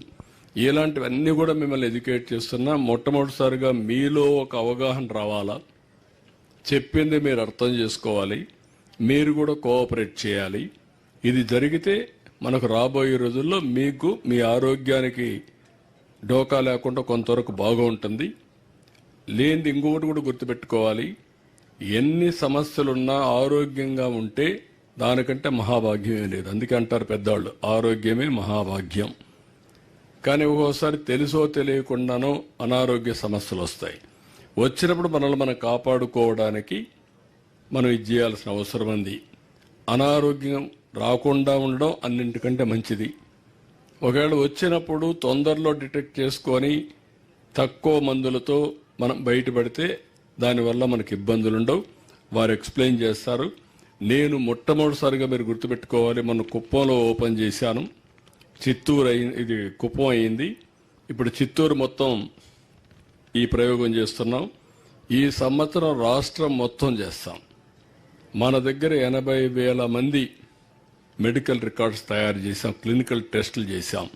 ఇలాంటివన్నీ కూడా మిమ్మల్ని ఎడ్యుకేట్ చేస్తున్నా. మొట్టమొదటిసారిగా మీలో ఒక అవగాహన రావాలా, చెప్పింది మీరు అర్థం చేసుకోవాలి, మీరు కూడా కోఆపరేట్ చేయాలి. ఇది జరిగితే మనకు రాబోయే రోజుల్లో మీకు మీ ఆరోగ్యానికి డోకా లేకుండా కొంతవరకు బాగా ఉంటుంది. లేనిది ఇంకొకటి కూడా గుర్తుపెట్టుకోవాలి, ఎన్ని సమస్యలున్నా ఆరోగ్యంగా ఉంటే దానికంటే మహాభాగ్యమే లేదు. అందుకే అంటారు పెద్దవాళ్ళు, ఆరోగ్యమే మహాభాగ్యం. కానీ ఒక్కోసారి తెలుసో తెలియకుండానో అనారోగ్య సమస్యలు వస్తాయి. వచ్చినప్పుడు మనల్ని మనం కాపాడుకోవడానికి మనం ఇది చేయాల్సిన అవసరం ఉంది. అనారోగ్యం రాకుండా ఉండడం అన్నింటికంటే మంచిది. ఒకవేళ వచ్చినప్పుడు తొందరలో డిటెక్ట్ చేసుకొని తక్కువ మందులతో మనం బయటపడితే దానివల్ల మనకి ఇబ్బందులు ఉండవు. వారు ఎక్స్ప్లెయిన్ చేస్తారు. నేను మొట్టమొదటిసారిగా మీరు గుర్తుపెట్టుకోవాలి, మన కుప్పంలో ఓపెన్ చేశాను. చిత్తూరు ఇది కుప్పం అయింది. ఇప్పుడు చిత్తూరు మొత్తం ఈ ప్రయోగం చేస్తున్నాం. ఈ సంవత్సరం రాష్ట్రం మొత్తం చేస్తాం. మన దగ్గర 80,000 మంది మెడికల్ రికార్డ్స్ తయారు చేశాం, క్లినికల్ టెస్టులు చేశాం.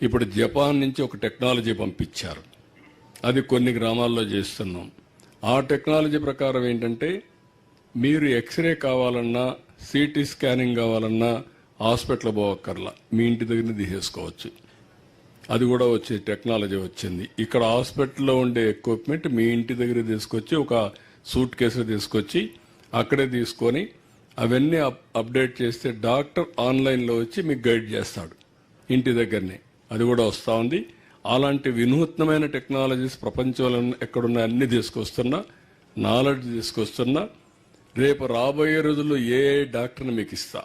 ఇప్పుడు జపాన్ నుంచి ఒక టెక్నాలజీ పంపించారు, అది కొన్ని గ్రామాల్లో చేస్తున్నాం. ఆ టెక్నాలజీ ప్రకారం ఏంటంటే మీరు ఎక్స్రే కావాలన్నా సిటీ స్కానింగ్ కావాలన్నా హాస్పిటల్ పోవక్కర్లా, మీ ఇంటి దగ్గర తీసేసుకోవచ్చు. అది కూడా వచ్చే టెక్నాలజీ వచ్చింది. ఇక్కడ హాస్పిటల్లో ఉండే ఎక్విప్మెంట్ మీ ఇంటి దగ్గర తీసుకొచ్చి ఒక సూట్ కేసు తీసుకొచ్చి అక్కడే తీసుకొని అవన్నీ అప్డేట్ చేస్తే డాక్టర్ ఆన్లైన్లో వచ్చి మీకు గైడ్ చేస్తాడు ఇంటి దగ్గరనే. అది కూడా వస్తూ ఉంది. అలాంటి వినూత్నమైన టెక్నాలజీస్ ప్రపంచంలో ఎక్కడున్నా అన్ని తీసుకొస్తున్నా, నాలెడ్జ్ తీసుకొస్తున్నా. రేపు రాబోయే రోజుల్లో ఏఐ డాక్టర్ని మీకు ఇస్తా,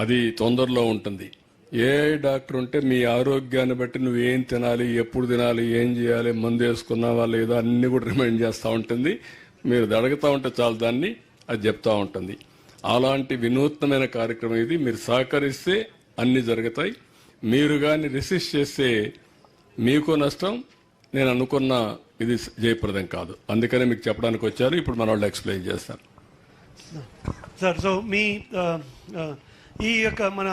అది తొందరలో ఉంటుంది. ఏఐ డాక్టర్ ఉంటే మీ ఆరోగ్యాన్ని బట్టి నువ్వేం తినాలి, ఎప్పుడు తినాలి, ఏం చేయాలి, మందు వేసుకున్నావా లేదా అన్ని కూడా రిమైండ్ చేస్తూ ఉంటుంది. మీరు అడుగుతూ ఉంటే చాలు దాన్ని అది చెప్తా ఉంటుంది. అలాంటి వినూత్నమైన కార్యక్రమం ఇది. మీరు సహకరిస్తే అన్ని జరుగుతాయి. మీరు కానీ రెసిస్ట్ చేస్తే మీకు నష్టం, నేను అనుకున్న ఇది జయప్రదం కాదు. అందుకనే మీకు చెప్పడానికి వచ్చారు. ఇప్పుడు మన వాళ్ళు ఎక్స్ప్లెయిన్ చేస్తారు. సార్, సో మీ ఈ యొక్క మన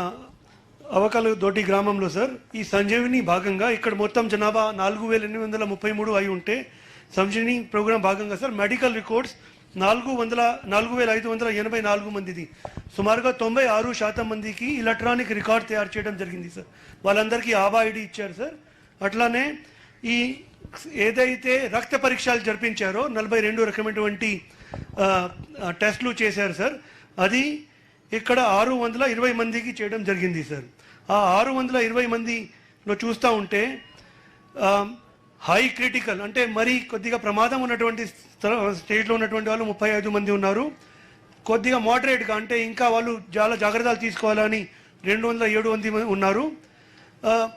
అవకలు దోటి గ్రామంలో సార్ ఈ సంజీవిని భాగంగా ఇక్కడ మొత్తం జనాభా 4833 అయి ఉంటే సంజీవిని ప్రోగ్రాం భాగంగా సార్ మెడికల్ రికార్డ్స్ 4584 మందిది, సుమారుగా 96% మందికి ఎలక్ట్రానిక్ రికార్డ్ తయారు చేయడం జరిగింది సార్. వాళ్ళందరికీ ఆబా ఐడి ఇచ్చారు సార్. అట్లానే ఈ ఏదైతే రక్త పరీక్షలు జరిపించారో 42 రకమైనటువంటి టెస్టులు చేశారు సార్. అది ఇక్కడ 620 మందికి చేయడం జరిగింది సార్. ఆ 620 మందిలో చూస్తూ ఉంటే హై క్రిటికల్ అంటే మరీ కొద్దిగా ప్రమాదం ఉన్నటువంటి స్టేజ్లో ఉన్నటువంటి వాళ్ళు 35 మంది ఉన్నారు. కొద్దిగా మోడరేట్గా అంటే ఇంకా వాళ్ళు చాలా జాగ్రత్తలు తీసుకోవాలని 207 మంది ఉన్నారు.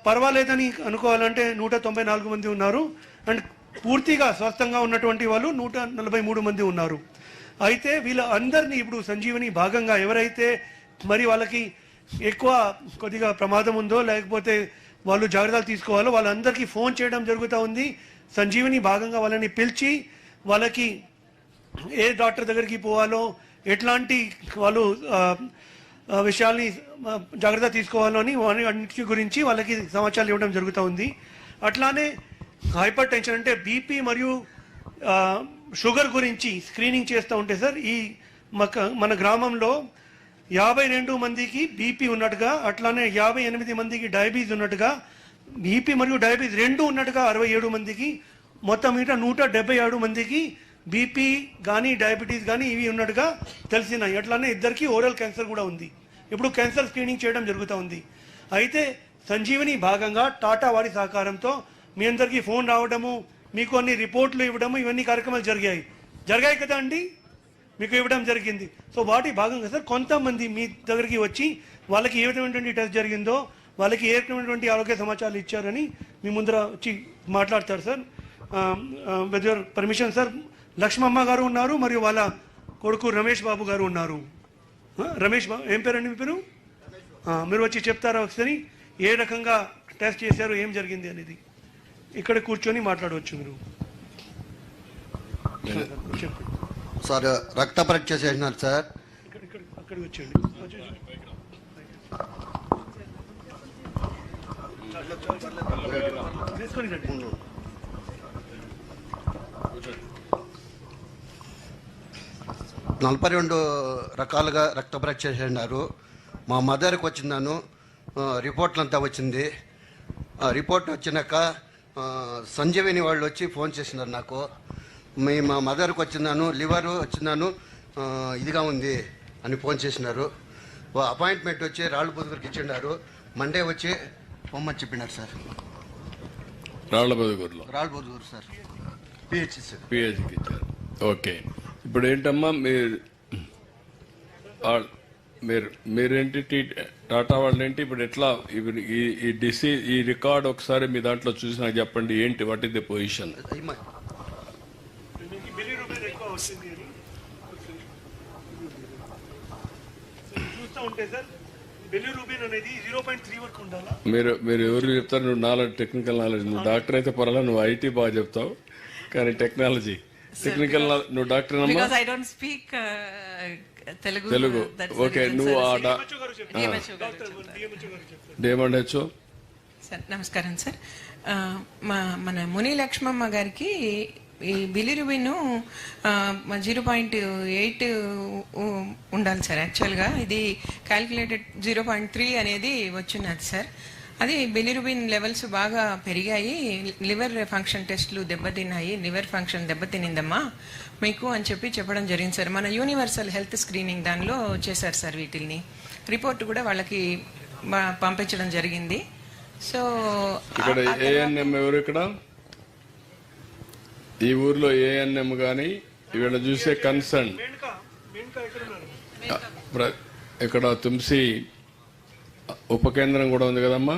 పర్వాలేదని అనుకోవాలంటే 194 మంది ఉన్నారు. అండ్ పూర్తిగా స్వస్థంగా ఉన్నటువంటి వాళ్ళు 143 మంది ఉన్నారు. అయితే వీళ్ళ అందరినీ ఇప్పుడు సంజీవని భాగంగా ఎవరైతే మరి వాళ్ళకి ఎక్కువ కొద్దిగా ప్రమాదం ఉందో లేకపోతే వాళ్ళు జాగ్రత్తలు తీసుకోవాలో వాళ్ళందరికీ ఫోన్ చేయడం జరుగుతూ ఉంది. సంజీవని భాగంగా వాళ్ళని పిలిచి వాళ్ళకి ఏ డాక్టర్ దగ్గరికి పోవాలో, ఎట్లాంటి వాళ్ళు విషయాల్ని జాగ్రత్త తీసుకోవాలో అని అన్నిటి గురించి వాళ్ళకి సమాచారాలు ఇవ్వడం జరుగుతూ ఉంది. అట్లానే హైపర్ టెన్షన్ అంటే బీపీ మరియు షుగర్ గురించి స్క్రీనింగ్ చేస్తూ ఉంటే సార్ ఈ మన గ్రామంలో 52 మందికి బీపీ ఉన్నట్టుగా, అట్లానే 58 మందికి డయాబెటీస్ ఉన్నట్టుగా, బీపీ మరియు డయాబెటీస్ 2 ఉన్నట్టుగా 67 మందికి, మొత్తం మీద 177 మందికి బీపీ కానీ డయాబెటీస్ కానీ ఇవి ఉన్నట్టుగా తెలిసినాయి. అట్లానే ఇద్దరికి ఓరల్ క్యాన్సర్ కూడా ఉంది. ఇప్పుడు క్యాన్సర్ స్క్రీనింగ్ చేయడం జరుగుతూ ఉంది. అయితే సంజీవని భాగంగా టాటా వారి సహకారంతో మీ అందరికీ ఫోన్ రావడము, మీకు అన్ని రిపోర్ట్లు ఇవ్వడము, ఇవన్నీ కార్యక్రమాలు జరిగాయి కదా అండి, మీకు ఇవ్వడం జరిగింది. సో వాటి భాగంగా సార్ కొంతమంది మీ దగ్గరికి వచ్చి వాళ్ళకి ఏ విధమైనటువంటి టెస్ట్ జరిగిందో, వాళ్ళకి ఏ రకమైనటువంటి ఆరోగ్య సమాచారాలు ఇచ్చారని మీ ముందర వచ్చి మాట్లాడతారు sir. With your permission sir, Lakshmamma గారు ఉన్నారు మరియు వాళ్ళ కొడుకు రమేష్ బాబు గారు ఉన్నారు. రమేష్ బాబు, ఏం పేరండి మీ పేరు? మీరు వచ్చి చెప్తారా ఒకసారి ఏ రకంగా టెస్ట్ చేశారు, ఏం జరిగింది అనేది? ఇక్కడ కూర్చొని మాట్లాడవచ్చు మీరు. చెప్పండి సార్. రక్త పరీక్ష చేసినారు సార్. అక్కడికి వచ్చేయండి. 42 రకాలుగా రక్త పరీక్ష చేసినారు. మా మదర్కి వచ్చిందాను, రిపోర్ట్లు అంతా వచ్చింది. రిపోర్ట్ వచ్చినాక సంజీవిని వాళ్ళు వచ్చి ఫోన్ చేసినారు నాకు. మా మదర్కి వచ్చిందాను, లివర్ వచ్చిందాను, ఇదిగా ఉంది అని ఫోన్ చేసినారు. అపాయింట్మెంట్ వచ్చి రాళ్ళబుదుగురికి ఇచ్చినారు. మండే వచ్చి పొమ్మని చెప్పినారు సార్. రాళ్ళబుదుగురు సార్, పిహెచ్సి సార్. పిహెచ్కి ఇచ్చారు. ఓకే. ఇప్పుడు ఏంటమ్మా మీరేంటి టాటా వాళ్ళు ఏంటి ఇప్పుడు ఎట్లా ఈ డిసీజ్ ఈ రికార్డ్ ఒకసారి మీ దాంట్లో చూసి నాకు చెప్పండి, ఏంటి వాట్ ఇస్ ది పొజిషన్? మీరు ఎవరు చెప్తారు? నువ్వు నాలెడ్జ్, టెక్నికల్ నాలెడ్జ్, నువ్వు డాక్టర్ అయితే పర్వాలేదు, నువ్వు ఐటీ బాగా చెప్తావు, కానీ టెక్నాలజీ టెక్నికల్ నువ్వు డాక్టర్ అమ్మా. తెలుగు ఓకే. నువ్వు డిఎంహెచ్ఓ సార్ నమస్కారం సార్. మన ముని లక్ష్మమ్మ గారికి ఈ బిలిరుబిన్ 0.8 ఉండాలి సార్. యాక్చువల్గా ఇది క్యాల్కులేటెడ్ 0.3 అనేది వచ్చినది సార్. అది బిలిరుబిన్ లెవెల్స్ బాగా పెరిగాయి, లివర్ ఫంక్షన్ టెస్ట్లు దెబ్బతిన్నాయి, లివర్ ఫంక్షన్ దెబ్బతినిందమ్మా మీకు అని చెప్పడం జరిగింది సార్. మన యూనివర్సల్ హెల్త్ స్క్రీనింగ్ దానిలో చేశారు సార్. వీటిల్ని రిపోర్ట్ కూడా వాళ్ళకి పంపించడం జరిగింది. సో ఇక్కడ ఏఎన్ఎం ఎవరు? ఇక్కడ ఈ ఊర్లో ఏఎన్ఎం కానీ వీళ్ళ చూసే కన్సర్న్ ఇక్కడ తుమ్సి ఉప కేంద్రం కూడా ఉంది కదమ్మా,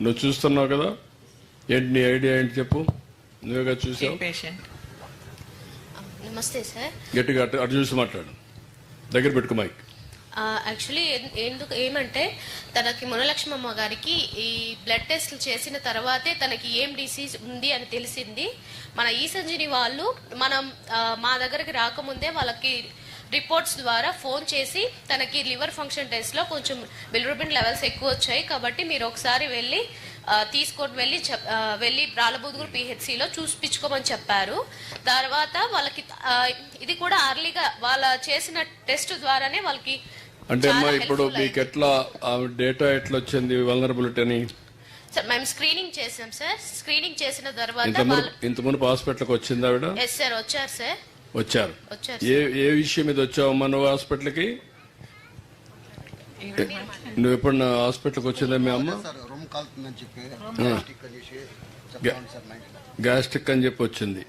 నువ్వు చూస్తున్నావు కదా, ఏంటి నీ ఐడియా ఏంటి చెప్పు, నువ్వేగా చూసావు. నమస్తే సార్. గట్టిగా అటు చూసి మాట్లాడు, దగ్గర పెట్టుకో మైక్. యాక్చువల్లీ ఏమంటే తనకి మునలక్ష్మమ్మ గారికి ఈ బ్లడ్ టెస్ట్లు చేసిన తర్వాతే తనకి ఏం డిసీజ్ ఉంది అని తెలిసింది. మన ఈ సంజీని వాళ్ళు మా దగ్గరికి రాకముందే వాళ్ళకి రిపోర్ట్స్ ద్వారా ఫోన్ చేసి తనకి లివర్ ఫంక్షన్ టెస్ట్ లో కొంచెం బిలిరుబిన్ లెవెల్స్ ఎక్కువ వచ్చాయి కాబట్టి మీరు ఒకసారి వెళ్ళి రాళ్ళబుదుగురు పిహెచ్సిలో చూపించుకోమని చెప్పారు. తర్వాత వాళ్ళకి ఇది కూడా అర్లీగా వాళ్ళ చేసిన టెస్ట్ ద్వారానే వాళ్ళకి. అంటే అమ్మా ఇప్పుడు మీకు ఎట్లా డేటా ఎట్లా వచ్చింది వల్నరబిలిటీ అని? సార్ మేము స్క్రీనింగ్ చేసాం సార్. స్క్రీనింగ్ చేసిన తర్వాత ఇంత మునుపు హాస్పిటల్కి వచ్చింది ఆవిడ? ఎస్ సార్, వచ్చారు సార్. వచ్చారు. ఏ విషయం మీద వచ్చావమ్మా నువ్వు హాస్పిటల్కి? నువ్వు ఎప్పుడు నా హాస్పిటల్కి వచ్చిందా మీ అమ్మ? గ్యాస్ట్రిక్ అని చెప్పి వచ్చింది,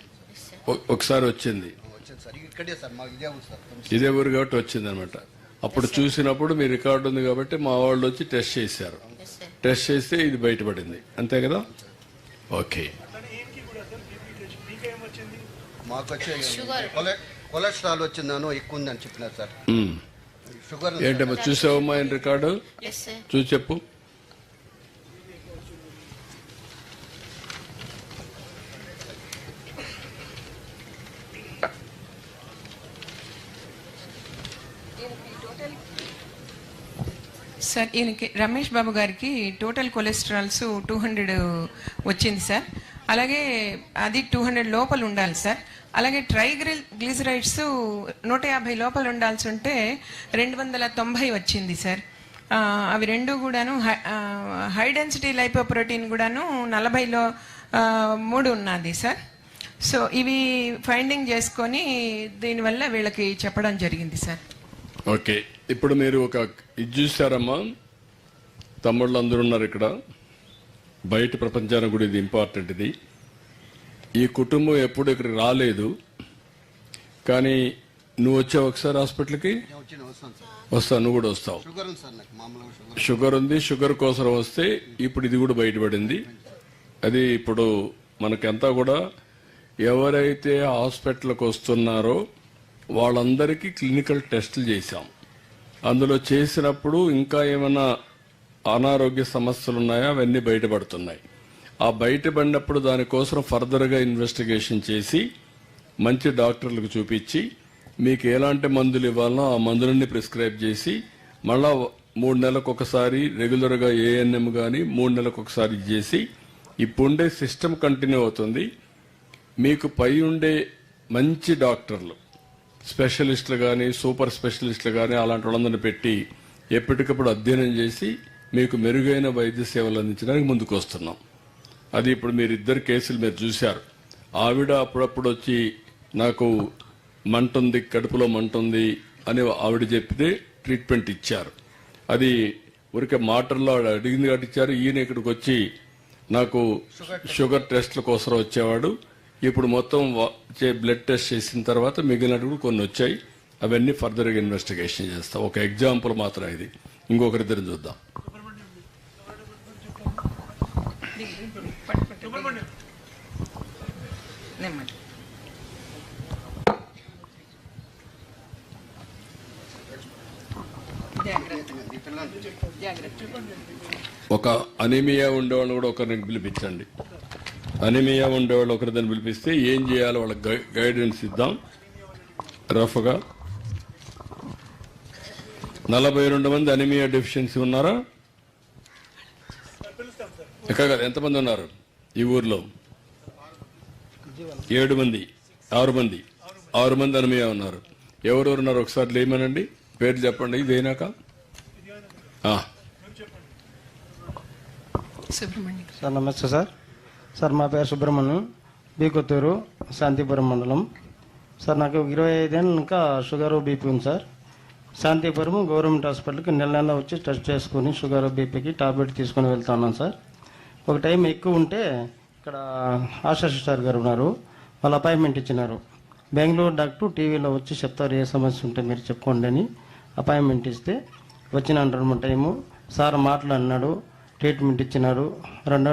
ఒకసారి వచ్చింది. ఇదే ఊరు కాబట్టి వచ్చింది అనమాట. అప్పుడు చూసినప్పుడు మీ రికార్డు ఉంది కాబట్టి మా వాళ్ళు వచ్చి టెస్ట్ చేశారు. టెస్ట్ చేస్తే ఇది బయటపడింది, అంతే కదా? ఓకే. మాకు వచ్చే కొలెస్ట్రాల్ వచ్చిందాను ఎక్కువ ఉందని చెప్పినారు సార్. షుగర్ ఏంటమ్మా చూసావమ్మా ఆయన రికార్డు? చూసి చెప్పు. సార్ ఈయనకి రమేష్ బాబు గారికి టోటల్ కొలెస్ట్రాల్స్ 200 వచ్చింది సార్. అలాగే అది 200 లోపల ఉండాలి సార్. అలాగే ట్రైగ్లిజరైడ్స్ 150 లోపల ఉండాల్సి ఉంటే 290 వచ్చింది సార్. అవి రెండు కూడాను హై డెన్సిటీ లైపోప్రోటీన్ కూడాను 40లో 3 ఉన్నది సార్. సో ఇవి ఫైండింగ్ చేసుకొని దీనివల్ల వీళ్ళకి చెప్పడం జరిగింది సార్. ఓకే, ఇప్పుడు మీరు ఒక ఇది చూసారమ్మా, తమ్ముళ్ళు అందరూ ఉన్నారు ఇక్కడ, బయట ప్రపంచానికి కూడా ఇది ఇంపార్టెంట్. ఇది ఈ కుటుంబం ఎప్పుడు ఇక్కడికి రాలేదు, కానీ నువ్వు వచ్చావు ఒకసారి హాస్పిటల్కి. వస్తావు, నువ్వు కూడా వస్తావు. షుగర్ ఉంది, షుగర్ కోసం వస్తే ఇప్పుడు ఇది కూడా బయటపడింది. అది ఇప్పుడు మనకంతా కూడా ఎవరైతే హాస్పిటల్కి వస్తున్నారో వాళ్ళందరికీ క్లినికల్ టెస్టులు చేశాం. అందులో చేసినప్పుడు ఇంకా ఏమైనా అనారోగ్య సమస్యలు ఉన్నాయా అవన్నీ బయటపడుతున్నాయి. ఆ బయటపడినప్పుడు దానికోసం ఫర్దర్గా ఇన్వెస్టిగేషన్ చేసి మంచి డాక్టర్లకు చూపించి మీకు ఎలాంటి మందులు ఇవ్వాలనో ఆ మందులన్నీ ప్రిస్క్రైబ్ చేసి మళ్ళా 3 నెలలకు ఒకసారి రెగ్యులర్గా ఏఎన్ఎం కానీ 3 నెలలకు ఒకసారి చేసి ఇప్పుడుండే సిస్టమ్ కంటిన్యూ అవుతుంది. మీకు పై ఉండే మంచి డాక్టర్లు, స్పెషలిస్టులు కానీ సూపర్ స్పెషలిస్టులు కానీ అలాంటి వాళ్ళందరినీ పెట్టి ఎప్పటికప్పుడు అధ్యయనం చేసి మీకు మెరుగైన వైద్య సేవలు అందించడానికి ముందుకు వస్తున్నాం. అది ఇప్పుడు మీరు 2 కేసులు మీరు చూశారు. ఆవిడ అప్పుడప్పుడు వచ్చి నాకు మంటుంది, కడుపులో మంటుంది అని ఆవిడ చెప్తే ట్రీట్మెంట్ ఇచ్చారు. అది ఊరికే మాటల్లో ఆవిడ అడిగింది కాబట్టి ఇచ్చారు. ఈయన ఇక్కడికి వచ్చి నాకు షుగర్ టెస్ట్ల కోసం వచ్చేవాడు. ఇప్పుడు మొత్తం బ్లడ్ టెస్ట్ చేసిన తర్వాత మిగిలినట్టు కొన్ని వచ్చాయి. అవన్నీ ఫర్దర్గా ఇన్వెస్టిగేషన్ చేస్తాం. ఒక ఎగ్జాంపుల్ మాత్రం ఇది. ఇంకొకరిద్దరు చూద్దాం. ఒక అనీమియా ఉండేవాళ్ళు కూడా ఒకరిని పిలిపించండి. అనీమియా ఉండేవాళ్ళు ఒకరిని పిలిపిస్తే ఏం చేయాలో వాళ్ళకి గైడెన్స్ ఇద్దాం. రఫ్గా 42 మంది అనీమియా డెఫిషియన్సీ ఉన్నారా? ఎక్కడ ఎంతమంది ఉన్నారు ఈ ఊర్లో? 7 మంది, 6 మంది, 6 మంది అనమయ్య ఉన్నారు. ఎవరెవరు ఉన్నారు ఒకసారి లేమనండి, పేర్లు చెప్పండి. ఇదేనాక సుబ్రహ్మణ్యం సార్ నమస్తే సార్. సార్ మా పేరు సుబ్రహ్మణ్యం, బీకొత్తూరు, శాంతిపురం మండలం. సార్ నాకు 25 ఏళ్ళు ఇంకా షుగరు బీపీ ఉంది సార్. శాంతిపురం గవర్నమెంట్ హాస్పిటల్కి నెల వచ్చి టెస్ట్ చేసుకుని షుగర్ బీపీకి టాబ్లెట్ తీసుకొని వెళ్తా ఉన్నాను సార్. ఒక టైం ఎక్కువ ఉంటే ఇక్కడ ఆశా సిస్టర్ గారు ఉన్నారు, వాళ్ళ అపాయింట్మెంట్ ఇచ్చినారు. బెంగళూరు డాక్టర్ టీవీలో వచ్చి చెప్తారు ఏ సమస్య ఉంటే మీరు చెప్పుకోండి అని అపాయింట్మెంట్ ఇస్తే వచ్చినాను 2 టైము. సార్ మాట్లాడినాడు, ట్రీట్మెంట్ ఇచ్చినారు. రెండో